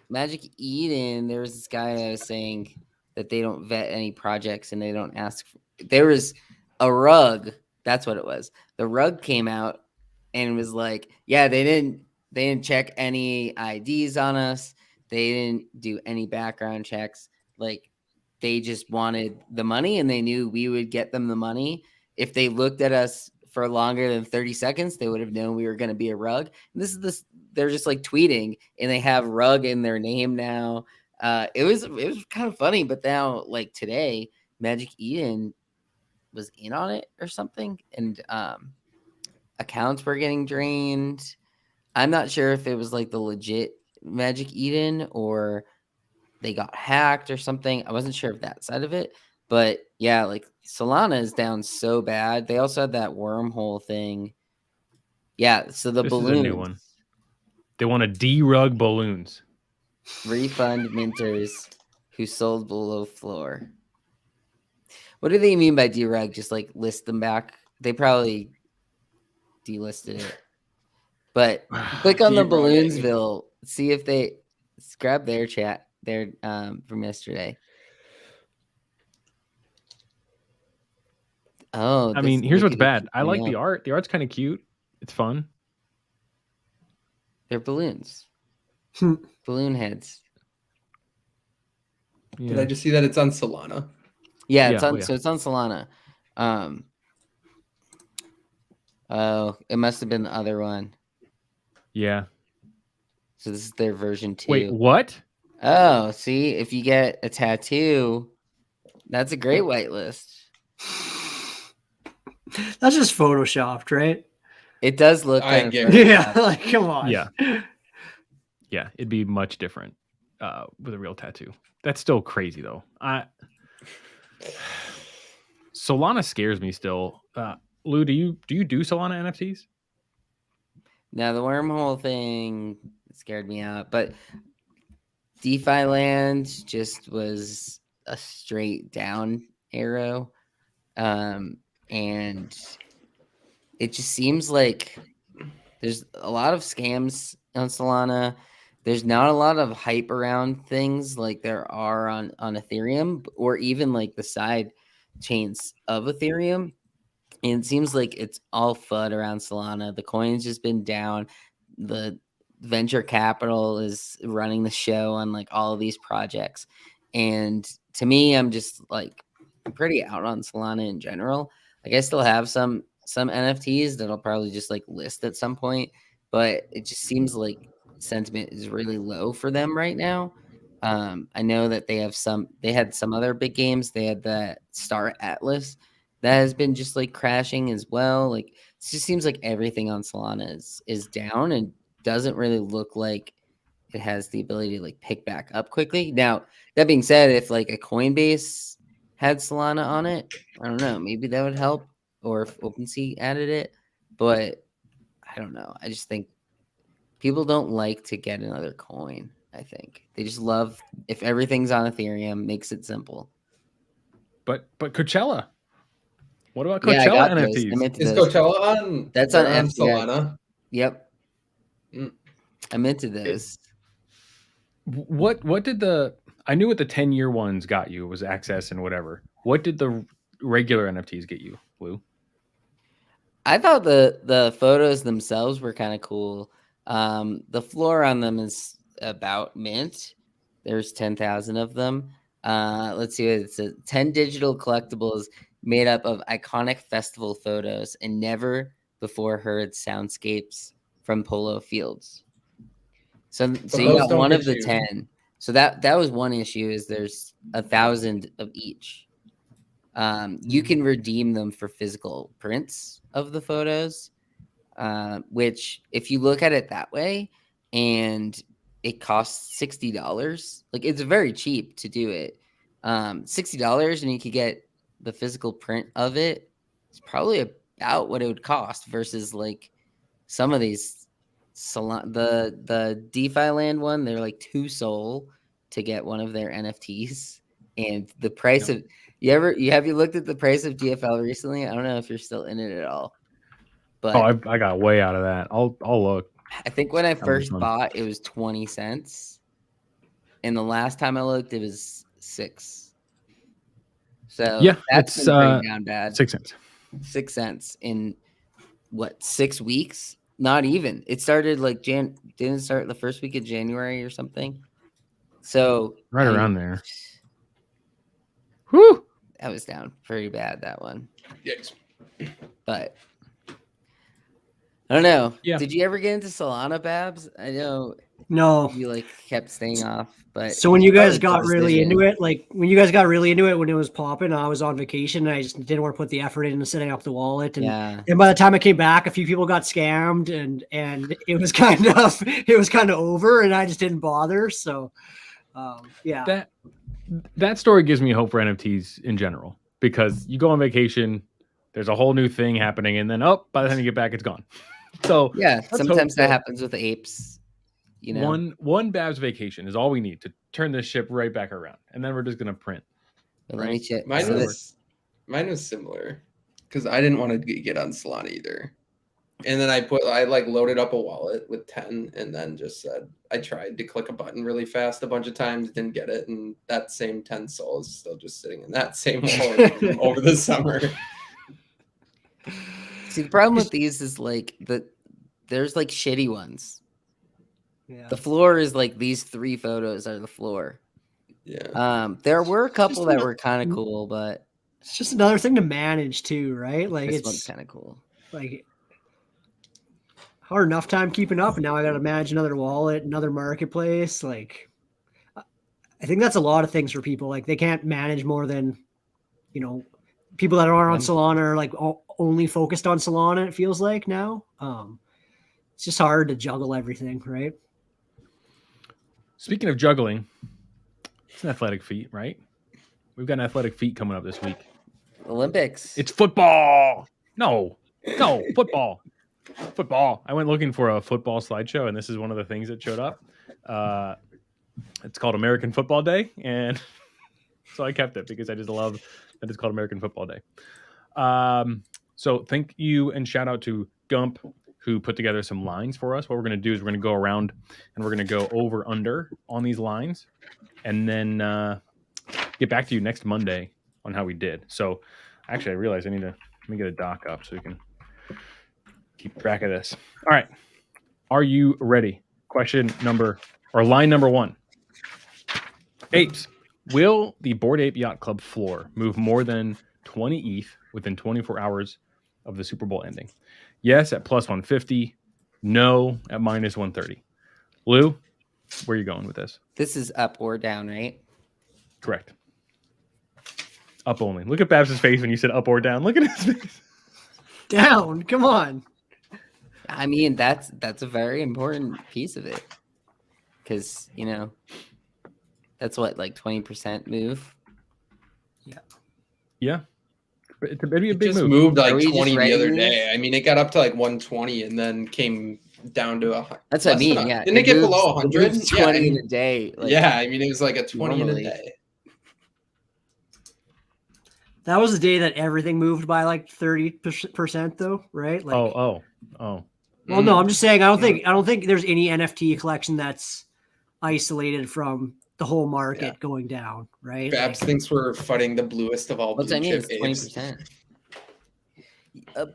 Magic Eden, there was this guy that was saying that they don't vet any projects and they don't ask. There was a rug. That's what it was. The rug came out and was like, yeah, they didn't check any IDs on us. They didn't do any background checks. Like they just wanted the money, and they knew we would get them the money. If they looked at us for longer than 30 seconds, they would have known we were going to be a rug. And they're just like tweeting, and they have rug in their name now. It was kind of funny, but now like today, Magic Eden was in on it or something, and accounts were getting drained. I'm not sure if it was like the legit Magic Eden or they got hacked or something. I wasn't sure of that side of it, but yeah, like Solana is down so bad. They also had that wormhole thing. Yeah, so the balloons. Is a new one. They want to derug balloons. Refund minters who sold below floor. What do they mean by derug? Just like list them back? They probably delisted it. But click on the Balloonsville, see if they grab their chat there from yesterday. Oh, I mean, here's what's bad. I like the art. The art's kind of cute. It's fun. They're balloons. Balloon heads. Yeah. Did I just see that it's on Solana? Yeah, it's on. So it's on Solana. Oh, it must have been the other one. Yeah. So this is their version 2. Wait, what? Oh, see, if you get a tattoo, that's a great whitelist. That's just photoshopped, right? It does look. Yeah, like come on. Yeah, it'd be much different with a real tattoo. That's still crazy though. Solana scares me still. Lou, do you do Solana NFTs? No, the wormhole thing scared me out, but DeFi land just was a straight down arrow. And it just seems like there's a lot of scams on Solana. there's not a lot of hype around things like there are on Ethereum, or even like the side chains of Ethereum. And it seems like it's all FUD around Solana. The coin's just been down. The venture capital is running the show on like all of these projects. And to me, I'm just like, I'm pretty out on Solana in general. Like I still have some NFTs that I'll probably just like list at some point, but it just seems like sentiment is really low for them right now. I know that they had some other big games. They had the Star Atlas that has been just like crashing as well. Like it just seems like everything on Solana is down and doesn't really look like it has the ability to like pick back up quickly. Now, that being said, if like a Coinbase had Solana on it, I don't know, maybe that would help, or if OpenSea added it, but I don't know. I just think people don't like to get another coin. I think they just love if everything's on Ethereum, makes it simple. But Coachella. What about Yeah, I Coachella got NFTs? Is Coachella on? That's on on FTX. Solana. Yep. I minted those. What did I knew what the 10-year ones got you was access and whatever. What did the regular NFTs get you, Lou? I thought the photos themselves were kind of cool. The floor on them is about mint. There's 10,000 of them. Let's see. It's 10 digital collectibles made up of iconic festival photos and never before heard soundscapes from polo fields. So you got one of the 10. So that was one issue, is there's 1,000 of each. You can redeem them for physical prints of the photos, which if you look at it that way, and it costs $60, like it's very cheap to do it. $60 and you could get the physical print of it. It's probably about what it would cost versus like some of these the DeFi land one. They're like 2 SOL to get one of their NFTs, and the price of have you looked at the price of GFL recently? I don't know if you're still in it at all. But I got way out of that. I'll look. I think when I first bought, it was 20 cents. And the last time I looked, it was 6. So yeah, that's it's been down bad. 6 cents. 6 cents in what, 6 weeks? Not even. It started like didn't start the first week of January or something. So right around there. Whew. That was down pretty bad, that one. Yes. But I don't know. Yeah. Did you ever get into Solana, Babs? I know. No. You like kept staying off, but so when you guys got really into it, when it was popping, I was on vacation and I just didn't want to put the effort into setting up the wallet. And by the time I came back, a few people got scammed and it was kind of over, and I just didn't bother. So yeah. That story gives me hope for NFTs in general, because you go on vacation, there's a whole new thing happening, and then by the time you get back, it's gone. So yeah, sometimes that happens with the apes. You know, one Babs vacation is all we need to turn this ship right back around, and then we're just gonna print. Right? Let me check. Mine was similar, because I didn't want to get on Solana either. And then I loaded up a wallet with 10, and then just said I tried to click a button really fast a bunch of times, didn't get it, and that same 10 SOL is still just sitting in that same wallet over the summer. See, the problem with these is like there's like shitty ones. Yeah. The floor is like these 3 photos are the floor. Yeah. There were a couple that were kind of cool, but it's just another thing to manage too, right? Like this one's kind of cool. Like hard enough time keeping up, and now I got to manage another wallet, another marketplace. Like I think that's a lot of things for people. Like they can't manage more than, people that are on Solana are like only focused on Solana. It feels like now. It's just hard to juggle everything, right? Speaking of juggling, it's an athletic feat, right? We've got an athletic feat coming up this week. Olympics. It's football. No, football. Football. I went looking for a football slideshow, and this is one of the things that showed up. It's called American Football Day, and so I kept it because I just love that it's called American Football Day. So thank you and shout out to Gump who put together some lines for us. What we're going to do is we're going to go around and we're going to go over under on these lines, and then get back to you next Monday on how we did. So actually, I realized let me get a doc up so we can keep track of this. All right. Are you ready? Line number 1. Apes. Will the Bored Ape Yacht Club floor move more than 20 ETH within 24 hours of the Super Bowl ending? Yes, at plus 150. No, at minus 130. Lou, where are you going with this? This is up or down, right? Correct. Up only. Look at Babs' face when you said up or down. Look at his face. Down. Come on. I mean, that's a very important piece of it, because that's what, like 20% move. Yeah. It's maybe a big just move. Moved like Are we 20 just the other ready? day. I mean, it got up to like 120 and then came down to That's what I mean. Yeah. Didn't it get below 100? 20 in a day. Like, yeah. I mean, it was like a 20 normally. in a day. That was the day that everything moved by like 30% though, right? Like, Oh. Well, no, I'm just saying I don't think there's any NFT collection that's isolated from the whole market going down, right? Babs thinks we're fighting the bluest of all blue chip apes. 20%.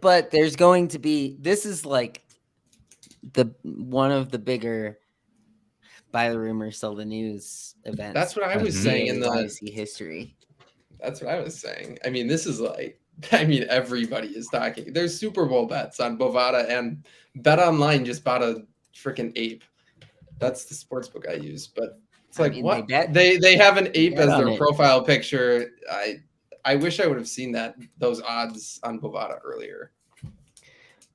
But there's going to be, this is like one of the bigger buy the rumor, sell the news events. That's what I was saying in the YC history. That's what I was saying. I mean, this is like, everybody is talking. There's Super Bowl bets on Bovada, and Bet Online just bought a freaking ape. That's the sportsbook I use. But it's like, what? They have an ape as their profile picture. I wish I would have seen those odds on Bovada earlier.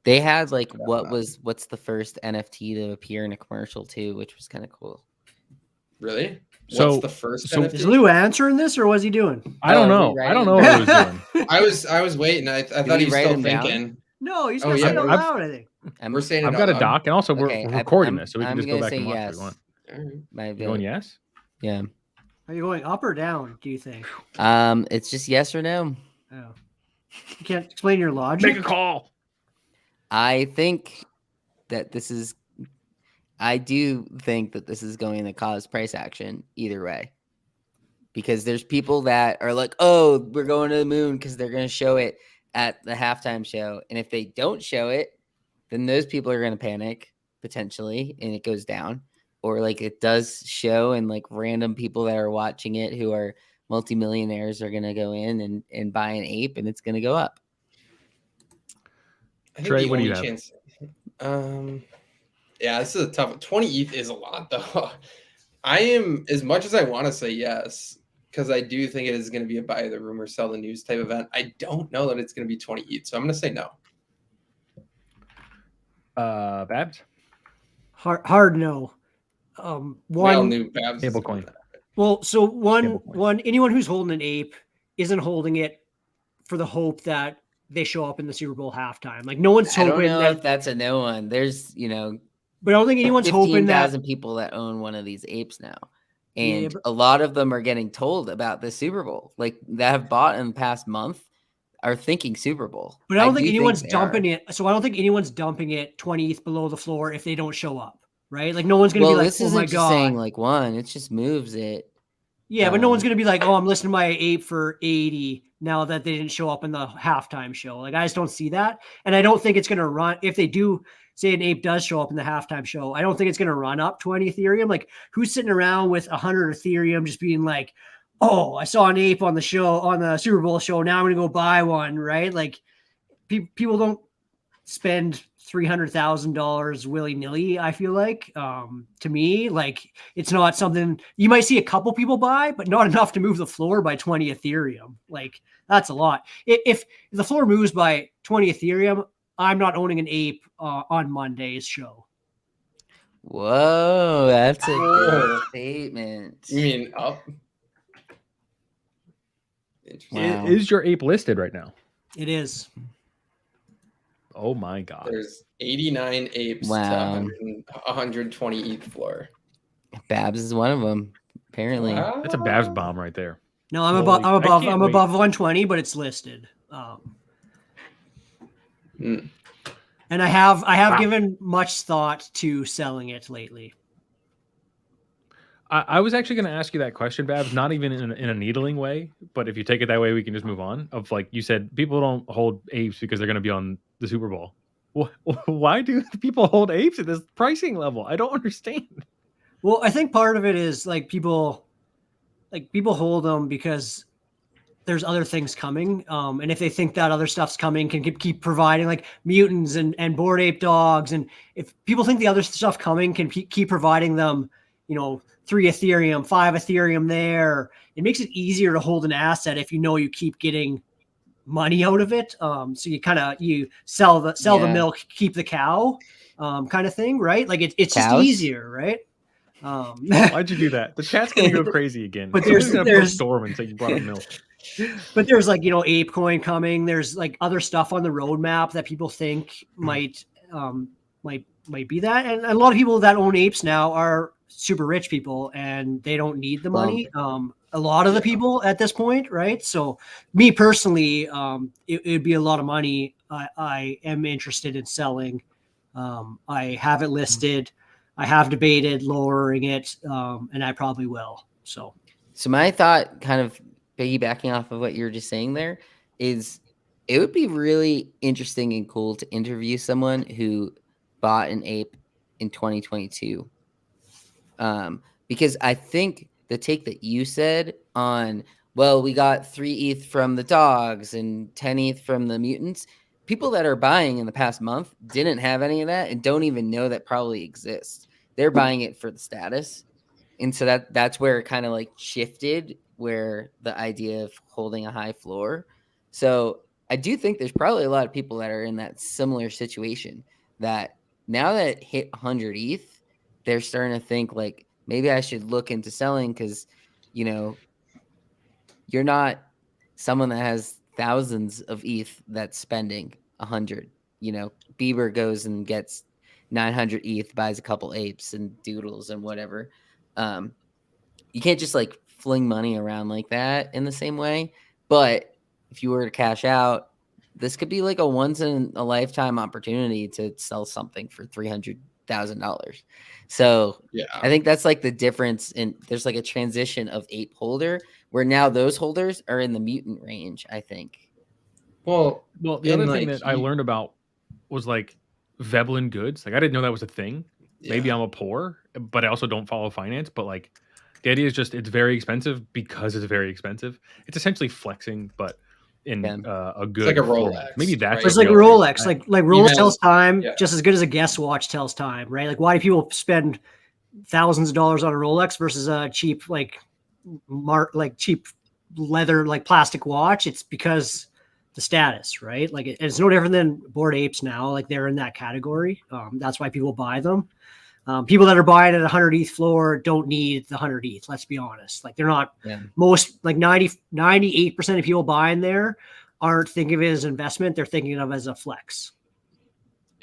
They had like what's the first NFT to appear in a commercial too, which was kind of cool. Really? So what's the first NFT? Is Lou answering this, or was he doing? I don't know. I don't know what he was doing. I was waiting. I thought he was still thinking. No, he's gonna say it out loud, I think. We're saying I've got a doc, and also we're recording this, so we can just go back and watch yes. if we want. You going yes? Yeah. Are you going up or down, do you think? It's just yes or no. Oh. You can't explain your logic? Make a call. I do think that this is going to cause price action either way. Because there's people that are like, oh, we're going to the moon because they're going to show it at the halftime show. And if they don't show it, then those people are going to panic potentially, and it goes down. Or like it does show, and like random people that are watching it who are multimillionaires are going to go in and buy an ape, and it's going to go up. Trey, what do you have? Yeah, this is a tough. 20 ETH is a lot, though. I am, as much as I want to say yes, because I do think it is going to be a buy the rumor, sell the news type event. I don't know that it's going to be 20 ETH, so I'm going to say no. Babs? Hard no. We all knew Babs. Stablecoin. Well, so one anyone who's holding an ape isn't holding it for the hope that they show up in the Super Bowl halftime. Like no one's hoping if that's a no one. There's but I don't think anyone's hoping that 15,000 people that own one of these apes now. And a lot of them are getting told about the Super Bowl. Like that have bought in the past month are thinking Super Bowl. But I don't think anyone's dumping it. So I don't think anyone's dumping it 20 ETH below the floor if they don't show up. Right? Like no one's going to be like, this oh isn't my just God. saying like one, it just moves it. Yeah, but no one's going to be like, oh, I'm listening to my ape for 80 now that they didn't show up in the halftime show. Like I just don't see that. And I don't think it's going to run. If they do say an ape does show up in the halftime show, I don't think it's going to run up 20 Ethereum. Like who's sitting around with 100 Ethereum just being like, oh, I saw an ape on the show, on the Super Bowl show. Now I'm going to go buy one, right? Like people don't spend $300,000 willy-nilly. I feel like to me, like it's not something you might see a couple people buy, but not enough to move the floor by 20 Ethereum. Like that's a lot. If the floor moves by 20 Ethereum, I'm not owning an ape on Monday's show. Whoa, that's a good statement. You mean up? Wow. Is your ape listed right now? It is. Oh my God. There's 89 apes to 120 ETH floor. Babs is one of them, apparently. Wow. That's a Babs bomb right there. No, I'm above 120, but it's listed. And I have given much thought to selling it lately. I was actually going to ask you that question, Babs, not even in a needling way, but if you take it that way, we can just move on. Of like you said, people don't hold apes because they're going to be on the Super Bowl. Why do people hold apes at this pricing level? I don't understand. Well, I think part of it is like people hold them because there's other things coming. And if they think that other stuff's coming, can keep providing like mutants and Bored Ape dogs. And if people think the other stuff coming can keep providing them, 3 Ethereum, 5 Ethereum there, it makes it easier to hold an asset if you keep getting money out of it. So you sell the milk, keep the cow, kind of thing, right? Like it's just easier, right? Why'd you do that? The chat's gonna go crazy again. But there's gonna storm and say you brought up milk. But there's like Ape Coin coming. There's like other stuff on the roadmap that people think might be that. And a lot of people that own apes now are super rich people and they don't need the money. A lot of the people at this point, right? So me personally, it would be a lot of money. I am interested in selling. I have it listed. I have debated lowering it, and I probably will. So my thought, kind of piggybacking off of what you were just saying there, is it would be really interesting and cool to interview someone who bought an ape in 2022. Because I think the take that you said on, well, we got 3 ETH from the dogs and 10 ETH from the mutants. People that are buying in the past month didn't have any of that and don't even know that probably exists. They're buying it for the status. And so that's where it kind of like shifted, where the idea of holding a high floor. So I do think there's probably a lot of people that are in that similar situation, that now that it hit 100 ETH, they're starting to think like, maybe I should look into selling, because, you're not someone that has thousands of ETH that's spending 100. Bieber goes and gets 900 ETH, buys a couple apes and doodles and whatever. You can't just like fling money around like that in the same way. But if you were to cash out, this could be like a once in a lifetime opportunity to sell something for $300,000. So yeah, I think that's like the difference. There's like a transition of ape holder where now those holders are in the mutant range, I think. Well, the other thing that I learned about was like Veblen goods. Like I didn't know that was a thing. Yeah. Maybe I'm a poor, but I also don't follow finance. But like the idea is just it's very expensive because it's very expensive. It's essentially flexing, but in a good, it's like a Rolex. Maybe that's right? It's like a Rolex. Like Rolex tells time just as good as a guest watch tells time, right? Like why do people spend thousands of dollars on a Rolex versus a cheap cheap leather like plastic watch? It's because the status, right? Like it's no different than Bored Apes now. Like they're in that category. That's why people buy them. People that are buying at 100 ETH floor don't need the 100 ETH. Let's be honest. Like they're not most, like 98% of people buying there aren't thinking of it as an investment. They're thinking of it as a flex.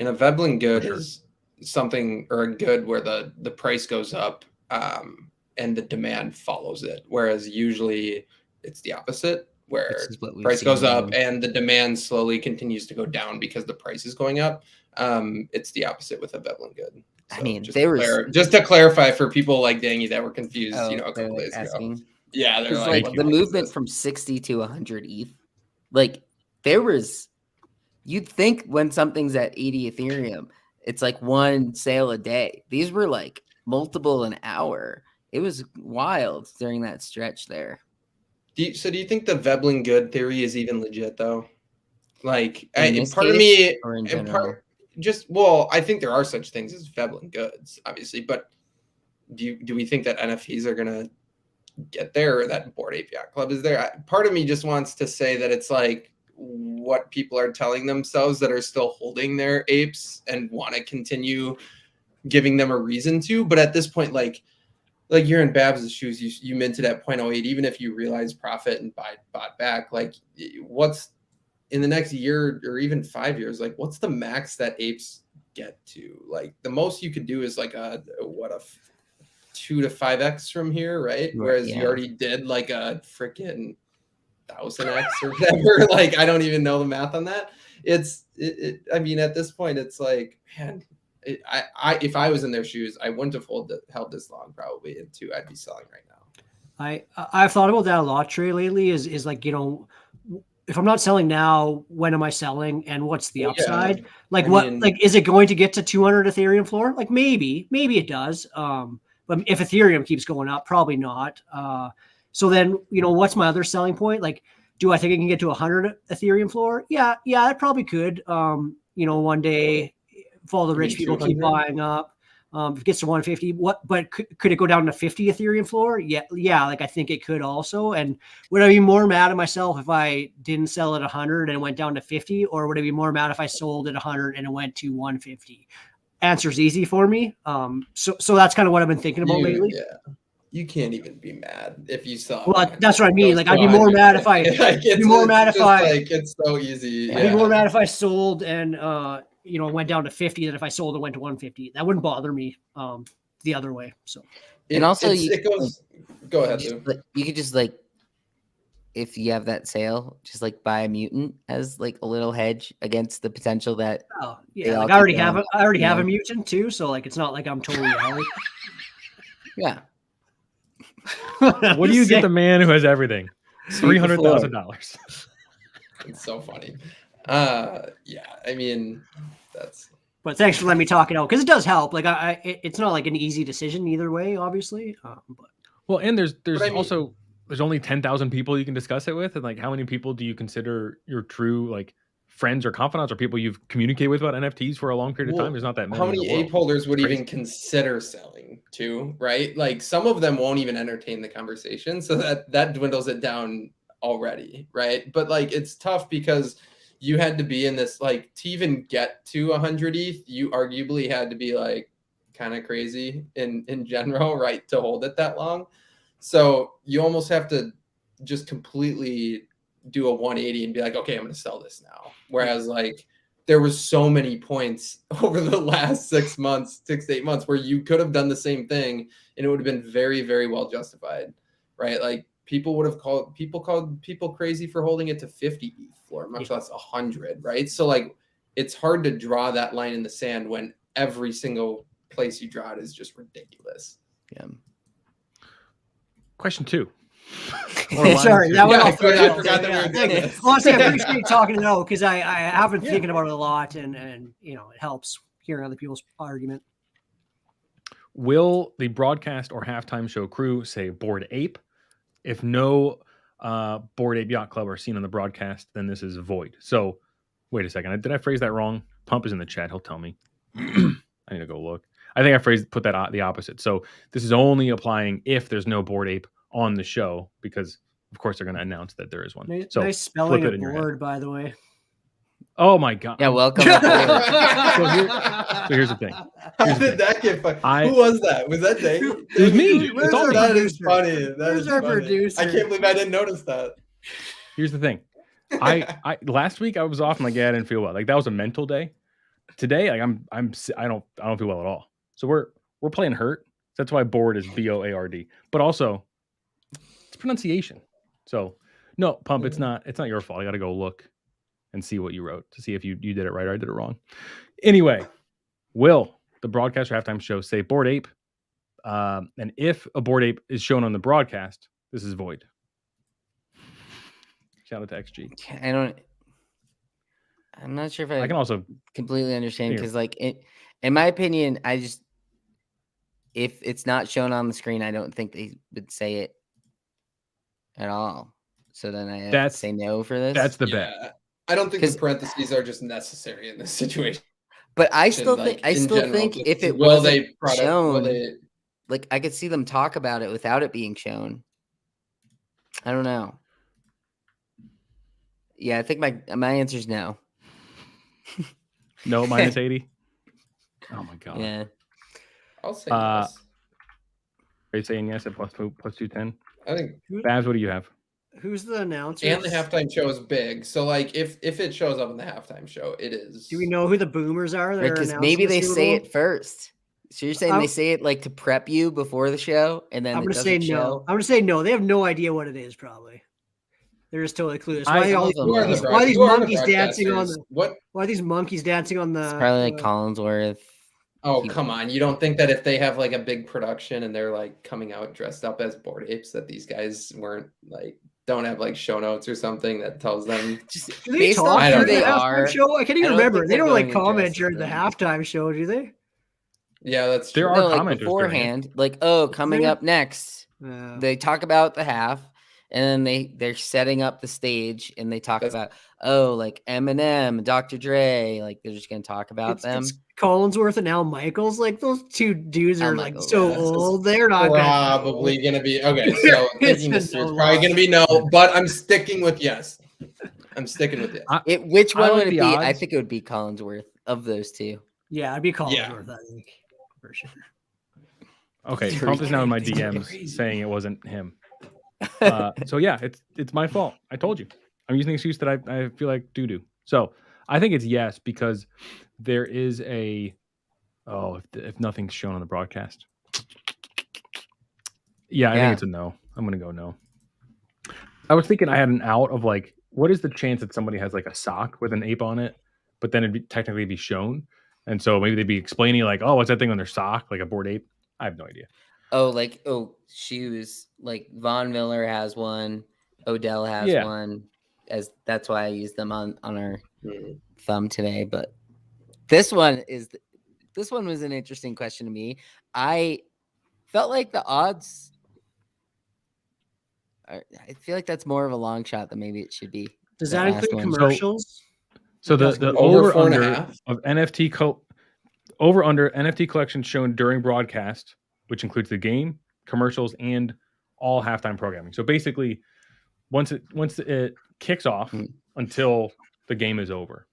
And a Veblen good is something, or a good where the price goes up and the demand follows it. Whereas usually it's the opposite, where price goes up and the demand slowly continues to go down because the price is going up. It's the opposite with a Veblen good. So I mean, just to clarify for people like Dangy that were confused, a couple days ago. Yeah, they're like the movement from 60 to 100 ETH. Like you'd think when something's at 80 Ethereum, it's like one sale a day. These were like multiple an hour. It was wild during that stretch there. Do you think the Veblen good theory is even legit though? Like, part of me, or in general? I think there are such things as Veblen goods, obviously, but do we think that NFTs are gonna get there, or that Bored Ape Yacht Club is there? Part of me just wants to say that it's like what people are telling themselves that are still holding their apes and want to continue giving them a reason to, but at this point, like you're in Babs' shoes, you minted at 0.08, even if you realize profit and bought back, like what's in the next year or even 5 years, like what's the max that apes get to? Like the most you could do is like a 2 to 5x from here, right? Whereas you already did like a freaking 1000x or whatever. Like, I don't even know the math on that. I mean, at this point, it's like, man, if I was in their shoes, I wouldn't have held this long probably, and I'd be selling right now. I've thought about that a lot, Trey, lately. Is like, you know, if I'm not selling now, when am I selling, and what's the upside? Yeah. Like, like, is it going to get to 200 Ethereum floor? Like, maybe it does. But if Ethereum keeps going up, probably not. So then, you know, what's my other selling point? Like, do I think it can get to 100 Ethereum floor? Yeah, it probably could. You know, one day, if all the rich people keep buying up, if it gets to 150, but could it go down to 50 Ethereum floor? Yeah. Like, I think it could also. And would I be more mad at myself if I didn't sell at 100 and it went down to 50, or would I be more mad if I sold at 100 and it went to 150? Answer's easy for me. So that's kind of what I've been thinking about lately. Yeah. You can't even be mad if you sell. Well, that's what I mean. Like, I'd be more mad if I. Like, it's so easy. I'd be more mad if I sold and you know, went down to 50 than if I sold and went to 150. That wouldn't bother me. The other way. So. And also, it goes. Go ahead. You could just, like, if you have that sale, just like buy a mutant as like a little hedge against the potential that. Oh yeah, like I already have a mutant too, so like it's not like I'm totally out. Yeah. What do you get the man who has everything? $300,000. It's so funny. Yeah, I mean, that's. But thanks for letting me talk it out, because it does help. Like it's not like an easy decision either way, obviously. But. Well, and there's also there's only 10,000 people you can discuss it with, and like how many people do you consider your true like friends or confidants or people you've communicated with about NFTs for a long period of time? There's not that many. How many ape holders would even consider selling to, right? Like, some of them won't even entertain the conversation, so that dwindles it down already, right? But like, it's tough because you had to be in this, like, to even get to 100 ETH, you arguably had to be like kind of crazy in general, right, to hold it that long. So you almost have to just completely do a 180 and be like, okay, I'm going to sell this now. Whereas, like, there was so many points over the last 6 months, 6 to 8 months, where you could have done the same thing and it would have been very, very well justified, right? Like, people called people crazy for holding it to 50 ETH floor, much less 100, right? So like, it's hard to draw that line in the sand when every single place you draw it is just ridiculous. Yeah. Question 2. Sorry, that one. I forgot that we were doing this. Honestly, I appreciate talking it out, because I have been thinking about it a lot, and you know, it helps hearing other people's argument. Will the broadcast or halftime show crew say Bored Ape? If no Bored Ape Yacht Club are seen on the broadcast, then this is void. So, wait a second. Did I phrase that wrong? Pump is in the chat. He'll tell me. I need to go look. I think I put that the opposite. So this is only applying if there's no Bored Ape on the show, because of course they're going to announce that there is one. So nice spelling of board, by the way. Oh my god! Yeah, welcome. So here's the thing. How did that get funny? Who was that? Was that Dave? It was me. It's all that is funny. Where's our producer? I can't believe I didn't notice that. Here's the thing. I last week I was off. I'm like, yeah, I didn't feel well. Like, that was a mental day. Today, like, I don't feel well at all. So we're playing hurt. That's why board is BOARD. But also, it's pronunciation. So no, Pump, it's not your fault. I got to go look and see what you wrote to see if you did it right or I did it wrong. Anyway, will the broadcast or halftime show say Bored Ape? And if a Bored Ape is shown on the broadcast, this is void. Shout out to XG. I'm not sure if I can also completely understand, because like in my opinion, if it's not shown on the screen, I don't think they would say it at all. So then I have to say no for this. That's the bet. I don't think the parentheses are just necessary in this situation. But I still think if it wasn't shown, like, I could see them talk about it without it being shown. I don't know. Yeah, I think my answer is no. No, minus 80. Oh my god. Yeah. I'll say yes. Are you saying yes at plus 210? I think. Babs, what do you have? Who's the announcer? And the halftime show is big. So like, if it shows up in the halftime show, it is. Do we know who the boomers are? Because maybe they say it first. So you're saying they say it like to prep you before the show, and then I'm going to say no. I'm going to say no. They have no idea what it is. Probably. They're just totally clueless. I- Why are these monkeys dancing on the? What? Why are these monkeys dancing on the? It's probably like Collinsworth. Oh, come on. You don't think that if they have like a big production and they're like coming out dressed up as Bored Apes, that these guys weren't like, don't have like show notes or something that tells them? Do they talk I don't during the know. halftime show? I can't even I don't remember. think They they're don't like going to comment dress during as the them. halftime show, do they? Yeah, that's There true. are No, like commenters beforehand, like, oh, coming There- up next. Yeah. They talk about the half, and then they're setting up the stage, and they talk about, oh, like Eminem, Dr. Dre, like they're just gonna talk about them. It's Collinsworth and Al Michaels. Like those two dudes Al are like Michaels, so yeah, this is old. They're not probably gonna be okay. So It's thinking this a through, it's no probably loss. gonna be no, but I'm sticking with yes. I'm sticking with yes. Which I one like would it the be? I odds. think it would be Collinsworth of those two. Yeah, I'd be Collinsworth. I think for sure. Okay, It's Pump is now in my crazy. DMs saying it wasn't him. So yeah, it's my fault. I told you. I'm using the excuse that I feel like doo-doo. So I think it's yes, because there is a if nothing's shown on the broadcast. Yeah, I think it's a no. I'm gonna go no. I was thinking I had an out of like, what is the chance that somebody has like a sock with an ape on it, but then it'd technically be shown, and so maybe they'd be explaining like, oh, what's that thing on their sock, like a Bored Ape? I have no idea. Oh, like shoes. Like Von Miller has one. Odell has one. As that's why I used them on our thumb today. But this one was an interesting question to me. I felt like the odds. I feel like that's more of a long shot than maybe it should be. Does that include one. commercials? So the Over over 4.5? under of NFT over under NFT collections shown during broadcast, which includes the game, commercials, and all halftime programming. So basically, once it kicks off until the game is over,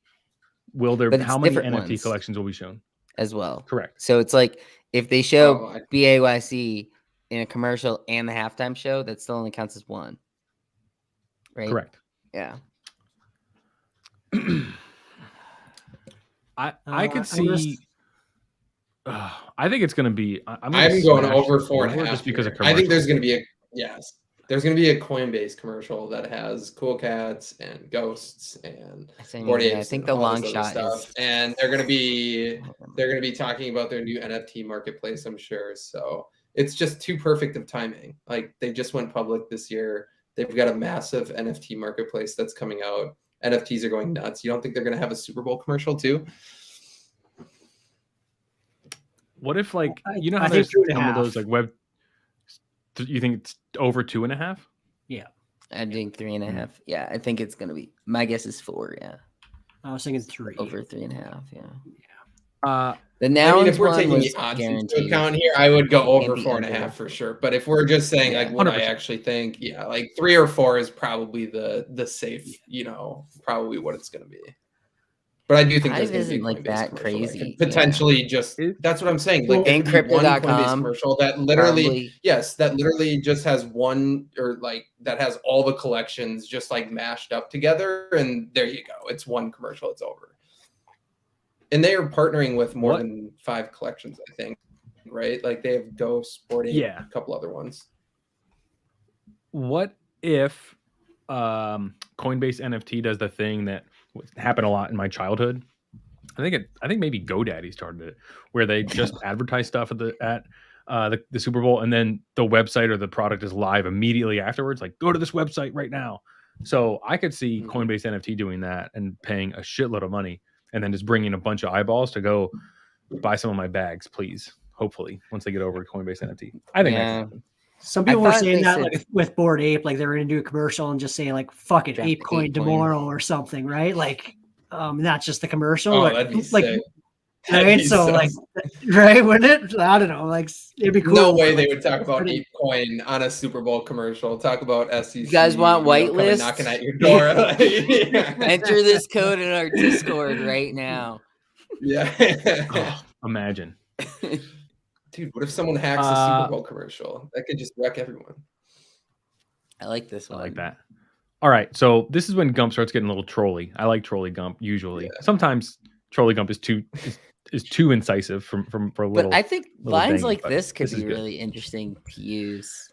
how many NFT collections will be shown as well? Correct. So it's like if they show BAYC in a commercial and the halftime show, that still only counts as one. Right? Correct. Yeah. I could see. I think it's going to be. I'm going over 4.5 just because of I think there's going to be there's going to be a Coinbase commercial that has cool cats and ghosts and Bored Apes. I think the long shot stuff. And they're going to be talking about their new NFT marketplace, I'm sure. So it's just too perfect of timing. Like they just went public this year. They've got a massive NFT marketplace that's coming out. NFTs are going nuts. You don't think they're going to have a Super Bowl commercial too? What if how there's some of those like web? You think it's over 2.5? Yeah, I think 3.5. Yeah, I think it's gonna be. My guess is 4. Yeah, I was thinking 3. Over 3.5. Yeah. The now if we're taking the odds into account here, I would go over 4.5 for sure. But if we're just saying like what 100%. I actually think, like 3 or 4 is probably the safe, probably what it's going to be. But I do think there's going to be like that crazy. Potentially just that's what I'm saying. Like one Coinbase commercial that literally just has one or like that has all the collections just like mashed up together, and there you go. It's one commercial. It's over. And they are partnering with more than 5 collections, I think, right? Like they have Ghost, Bored Ape, a couple other ones. What if Coinbase NFT does the thing that happened a lot in my childhood? I think maybe GoDaddy started it, where they just advertise stuff at the Super Bowl, and then the website or the product is live immediately afterwards. Like, go to this website right now. So I could see Coinbase NFT doing that and paying a shitload of money, and then just bringing a bunch of eyeballs to go buy some of my bags, please. Hopefully, once they get over to Coinbase NFT, I think that's happening. Some people were saying that like with Bored Ape, like they were going to do a commercial and just say like "fuck it, Ape coin tomorrow" or something, right? Like, not just the commercial. Oh, that'd be sick. Right? So like, right? Wouldn't it? I don't know. Like, it'd be cool. No way they would talk about Ape coin on a Super Bowl commercial. Talk about SEC. You guys want Whitelist? Knocking at your door. Enter this code in our Discord right now. Yeah. Imagine. Dude, what if someone hacks a Super Bowl commercial? That could just wreck everyone. I like this one. I like that. All right, so this is when Gump starts getting a little trolly. I like trolly Gump usually. Yeah. Sometimes trolly Gump is too incisive for a little. But I think lines like this could be really interesting to use.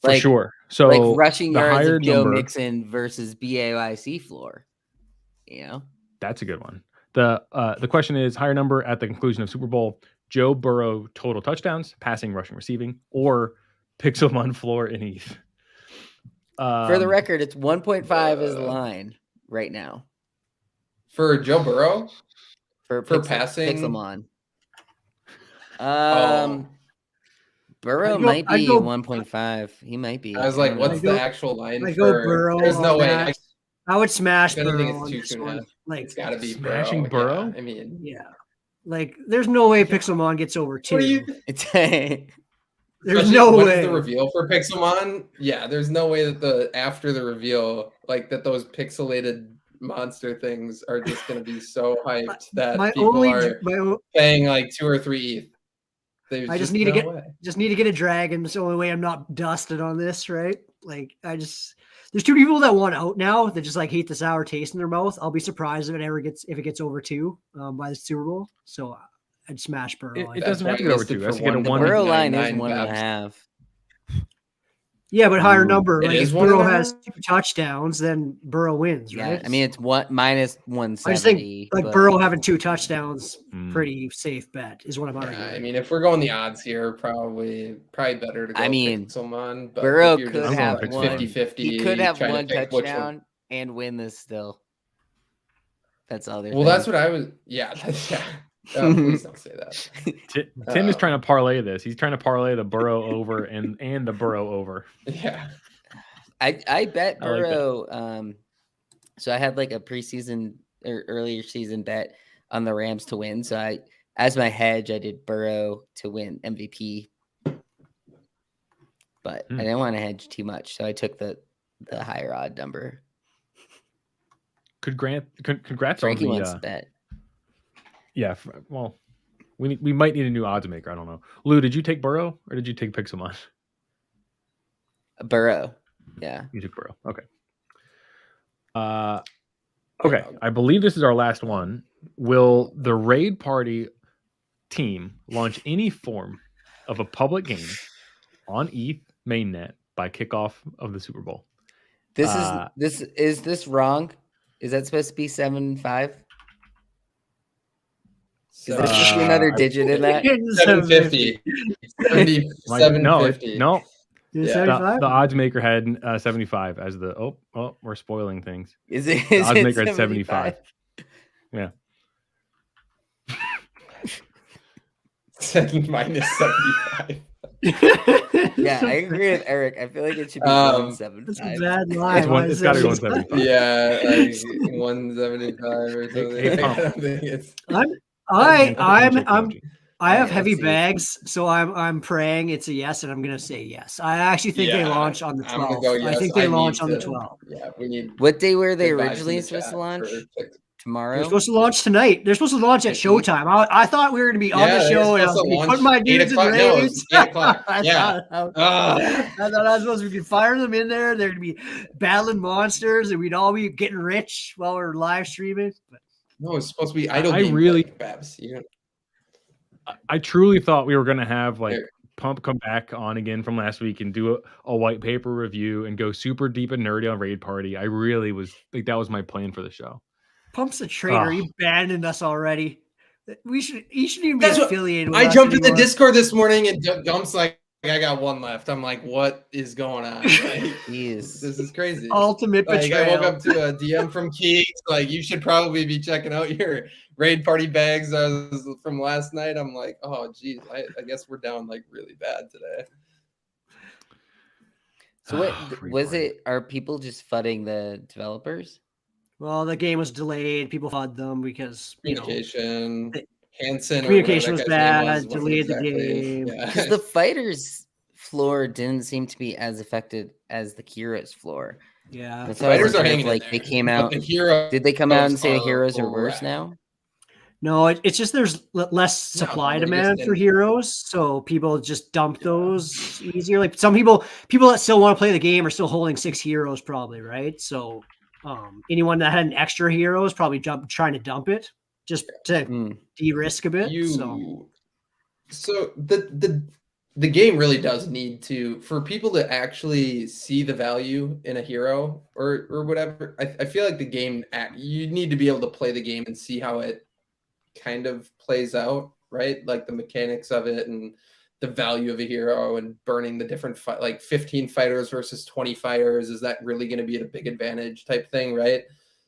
For sure. So like rushing the yards higher of Joe number, Mixon versus BAYC floor. You know, that's a good one. The question is higher number at the conclusion of Super Bowl, Joe Burrow total touchdowns, passing, rushing, receiving, or Pixelmon floor in ETH. For the record, it's 1.5 is the line right now for Joe Burrow for passing. Pixelmon. Burrow might be 1.5. He might be. I was like, what's the actual line for Burrow? There's no way. I would smash Burrow. Burrow. It's like, it's got to be smashing Burrow. Yeah, I mean, yeah. Like, there's no way Pixelmon gets over 2. There's no way. Is the reveal for Pixelmon? Yeah, there's no way that after the reveal, like that those pixelated monster things are just going to be so hyped that people are paying like 2 or 3 ETH. I just need to get a dragon. It's the only way I'm not dusted on this, right? Like, there's 2 people that want out now that just like hate the sour taste in their mouth. I'll be surprised if it gets over 2 by the Super Bowl. So I'd smash Burrow. It doesn't have to get over 2. That's to get a 1. Burrow line is 1.5. Yeah, but higher number. Like if Burrow has 2 touchdowns, then Burrow wins, right? Yeah, I mean it's minus 170. I just think like Burrow having 2 touchdowns, pretty safe bet is what I'm arguing. I mean, if we're going the odds here, probably better to go. Pixelmon, but Burrow could have 50-50. He could have 1 touchdown and win this still. That's all they're. Well, that's what I was. Yeah. Please don't say that. Tim is trying to parlay this. He's trying to parlay the Burrow over and the Burrow over. Yeah. I bet Burrow. So I had like a preseason or earlier season bet on the Rams to win. So as my hedge, I did Burrow to win MVP. But I didn't want to hedge too much, so I took the higher odd number. Congrats Frankie on the wants to bet. Yeah, well, we might need a new odds maker. I don't know. Lou, did you take Burrow or did you take Pixelmon? Burrow. Yeah. You took Burrow. Okay. Okay. I believe this is our last one. Will the Raid Party team launch any form of a public game on ETH mainnet by kickoff of the Super Bowl? Is this wrong? Is that supposed to be 7.5? Is there just another digit in that? 750. 750. No. The odds maker had 75 as the we're spoiling things. Is it? The odds maker had 75. Yeah. 7 minus 75. Yeah, I agree with Eric. I feel like it should be 175. That's a bad line. It's got to go 175. Yeah, like 175 or something. I have heavy bags, so I'm praying it's a yes, and I'm gonna say yes. I actually think they launch on the 12th. I think they launch on the 12th. Yeah, we need. What day were they originally supposed to launch? Tomorrow? They're supposed to launch tonight. They're supposed to launch at showtime. I thought we were going to be on the show and I was going to put my dudes in raids. 8 o'clock. I thought I was supposed to be firing them in there. They're going to be battling monsters and we'd all be getting rich while we're live streaming. But no, it's supposed to be idle. Babs. I truly thought we were going to have like Pump come back on again from last week and do a white paper review and go super deep and nerdy on Raid Party. I really was like, that was my plan for the show. Pump's a traitor. He abandoned us already. He shouldn't even be affiliated with us. I jumped in the Discord this morning and Gump's like, I got 1 left. I'm like, what is going on? Like, this is crazy. Ultimate betrayal. I woke up to a DM from Keeks. Like, you should probably be checking out your Raid Party bags from last night. I'm like, oh, geez. I guess we're down like really bad today. So what was it? Are people just fudding the developers? Well, the game was delayed. People FUD them because communication. Hansen communication was bad. Delayed the game. Because the fighters' floor didn't seem to be as affected as the heroes' floor. Yeah, the fighters are hanging. Like they came out. Did they come out and say the heroes are worse now? No, it's just there's less supply demand for heroes, so people just dump those easier. Like some people that still want to play the game are still holding 6 heroes, probably, right? So. Anyone that had an extra hero is probably trying to dump it just to de-risk a bit. So the the game really does need to, for people to actually see the value in a hero or whatever. I feel like the game, you need to be able to play the game and see how it kind of plays out, right? Like the mechanics of it and the value of a hero and burning the different like 15 fighters versus 20 fighters. Is that really going to be at a big advantage type thing, right?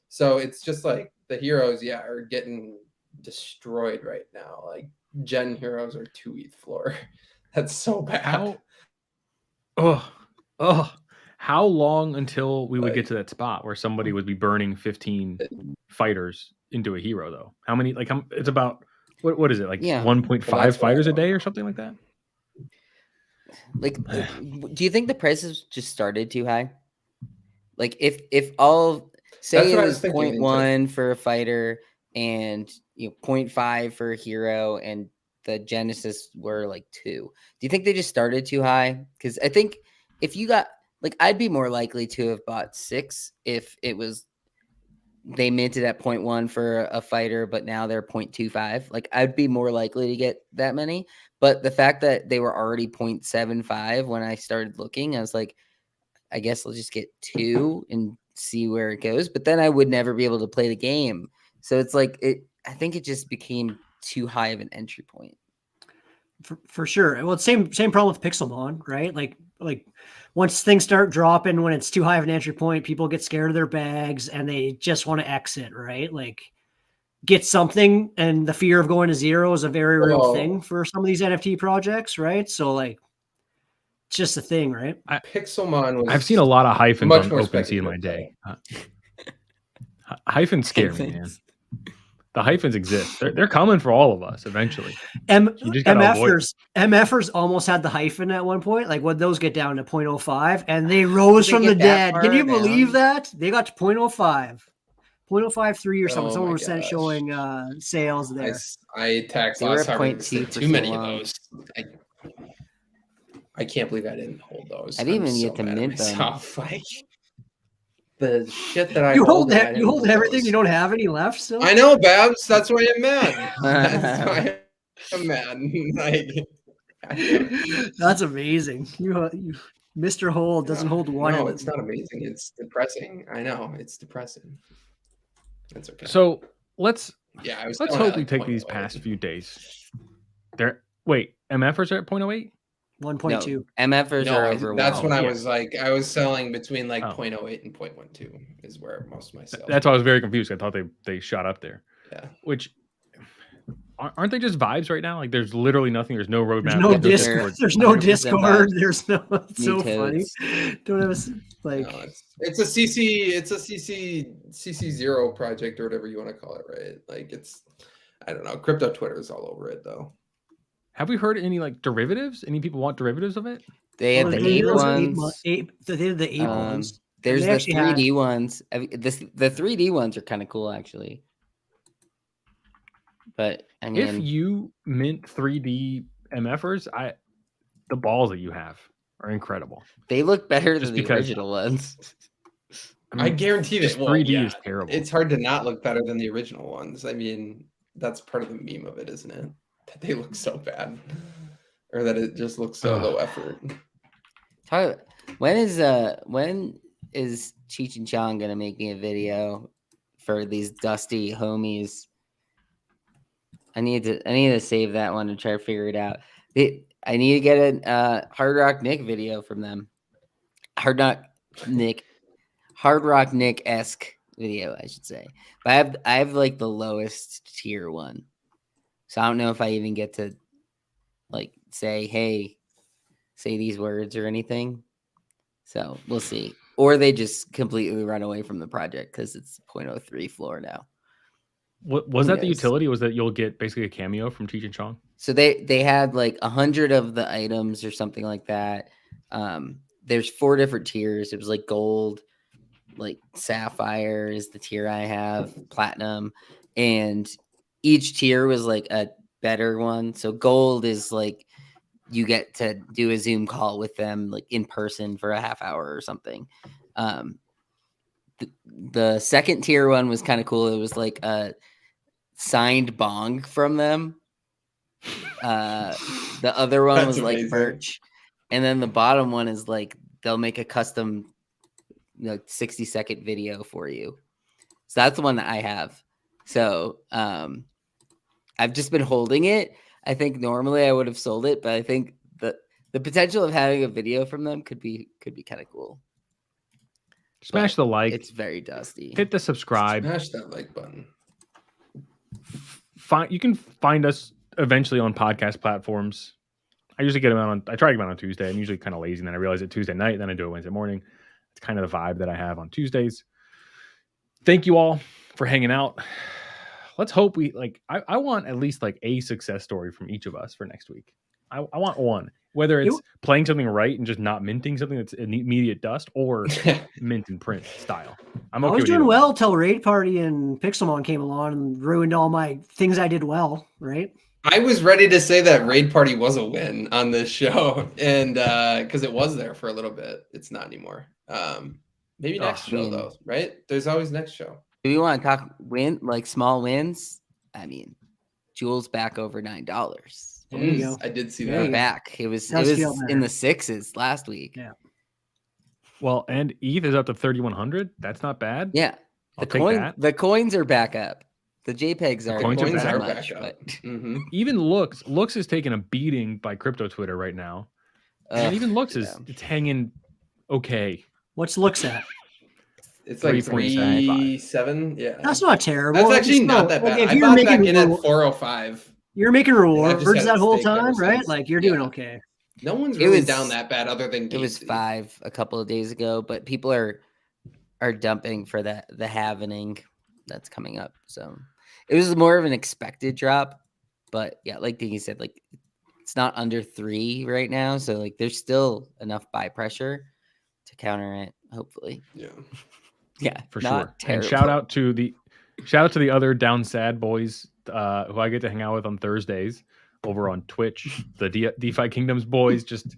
So it's just like the heroes, are getting destroyed right now. Like gen heroes are 2 ETH floor. That's so bad. How long until we would get to that spot where somebody would be burning 15 fighters into a hero, though? How many? Like, it's about what is it? Like 1.5 fighters a day or something like that? Like, do you think the prices just started too high? Like, if all say it was 0.1 for a fighter and 0.5 for a hero, and the Genesis were like 2. Do you think they just started too high? Because I think if you got like, I'd be more likely to have bought 6 if it was they minted at 0.1 for a fighter, but now they're 0.25. Like, I'd be more likely to get that many. But the fact that they were already 0.75 when I started looking, I was like, I guess I'll just get 2 and see where it goes. But then I would never be able to play the game. So it's like I think it just became too high of an entry point. For sure. Well, same problem with Pixelmon, right? Like once things start dropping, when it's too high of an entry point, people get scared of their bags and they just want to exit, right? Like, get something, and the fear of going to zero is a very real thing for some of these NFT projects, right? So like, it's just a thing, right? Pixelmon I've seen a lot of hyphens on OpenSea in my day. Hyphens scare me, man. The hyphens exist. They're coming for all of us eventually. MFers almost had the hyphen at one point. Like, when those get down to 0.05 and they rose from the dead. Can you believe that? They got to 0.05. 0.053 or something. Someone was showing sales there. I taxed last time. Too many of those. I can't believe I didn't hold those. I didn't even get to mint them. Like, the shit that I you hold everything. Those. You don't have any left. So I know, Babs. That's why I'm mad. That's why I'm mad. Like, that's amazing. You Mr. Hold doesn't hold one. No, it's not amazing. It's depressing. I know, it's depressing. That's okay. So let's hope we take 0.08. these past few days. MFers are at 0.08? 1.2. No, MFers are over. That's when I was like, I was selling between like 0.08 and 0.12 is where most of my sales. That's why I was very confused. I thought they shot up there. Yeah. Which aren't they just vibes right now? Like, there's literally nothing. There's no roadmap. There's no Discord. There's no. It's so funny. Don't have like. No, it's a CC. It's a CC0 project or whatever you want to call it, right? Like, it's, I don't know. Crypto Twitter is all over it though. Have we heard any like derivatives? Any people want derivatives of it? They had the ape ones. They did the ape ones. There's the 3D ones. The 3D ones are kind of cool, actually. But I mean, if you mint 3D MFers, the balls that you have are incredible. They look better than the original ones. I guarantee that 3D is terrible. It's hard to not look better than the original ones. I mean, that's part of the meme of it, isn't it? That they look so bad, or that it just looks so low effort. When is Cheech and Chong gonna make me a video for these dusty homies? I need to save that one and try to figure it out. I need to get a Hard Rock Nick video from them. Hard Rock Nick-esque video, I should say. But I have like the lowest tier one. So I don't know if I even get to like say these words or anything. So we'll see. Or they just completely run away from the project because it's 0.03 floor now. What was that? The utility was that you'll get basically a cameo from Cheech and Chong. So they had like 100 of the items or something like that. There's 4 different tiers. It was like gold, like sapphire is the tier I have, platinum, and each tier was like a better one. So gold is like you get to do a Zoom call with them like in person for a half hour or something. The second tier one was kind of cool. It was like a signed bong from them The other one was like merch, and then the bottom one is like they'll make a custom 60-second video for you. So that's the one that I have. So I've just been holding it. I think normally I would have sold it, but I think the potential of having a video from them could be kind of cool. Smash the like. It's very dusty. Hit the subscribe. Smash that like button. You can find us eventually on podcast platforms. I usually get them out I try to get them out on Tuesday. I'm usually kind of lazy, and then I realize it's Tuesday night, then I do it Wednesday morning. It's kind of the vibe that I have on Tuesdays. Thank you all for hanging out. Let's hope I want at least like a success story from each of us for next week. I want one, whether it's playing something right and just not minting something that's immediate dust, or mint and print style. I was doing well till Raid Party and Pixelmon came along and ruined all my things I did well, right? I was ready to say that Raid Party was a win on this show, and because it was there for a little bit. It's not anymore. Maybe next show though, right? There's always next show. Do you want to talk small wins? I mean, Jules back over $9. There you go. I did see that. Back. It was in the 6s last week. Yeah. Well, and ETH is up to 3,100. That's not bad. Yeah. The coins are back up. The JPEGs are back up. But... Even Lux is taking a beating by crypto Twitter right now. And even Lux it's hanging okay. What's Lux at? It's like 3.7. Yeah. That's not terrible. That's actually not that bad. I bought back in at 405. You're making rewards that whole time, right? Like you're doing okay. No one's really down that bad other than Casey. It was 5 a couple of days ago, but people are dumping for the halvening that's coming up. So it was more of an expected drop, but yeah, like Dingy said, like it's not under 3 right now, so like there's still enough buy pressure to counter it. Hopefully, yeah, for sure. Terrible. And shout out to the other down sad boys who I get to hang out with on Thursdays over on Twitch. The DeFi Kingdoms boys just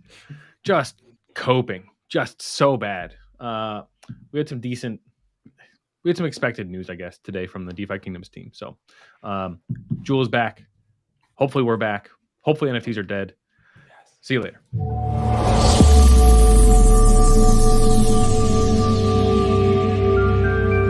coping, just so bad. We had some expected news, I guess, today from the DeFi Kingdoms team. So Jules back. Hopefully we're back. Hopefully NFTs are dead. See you later.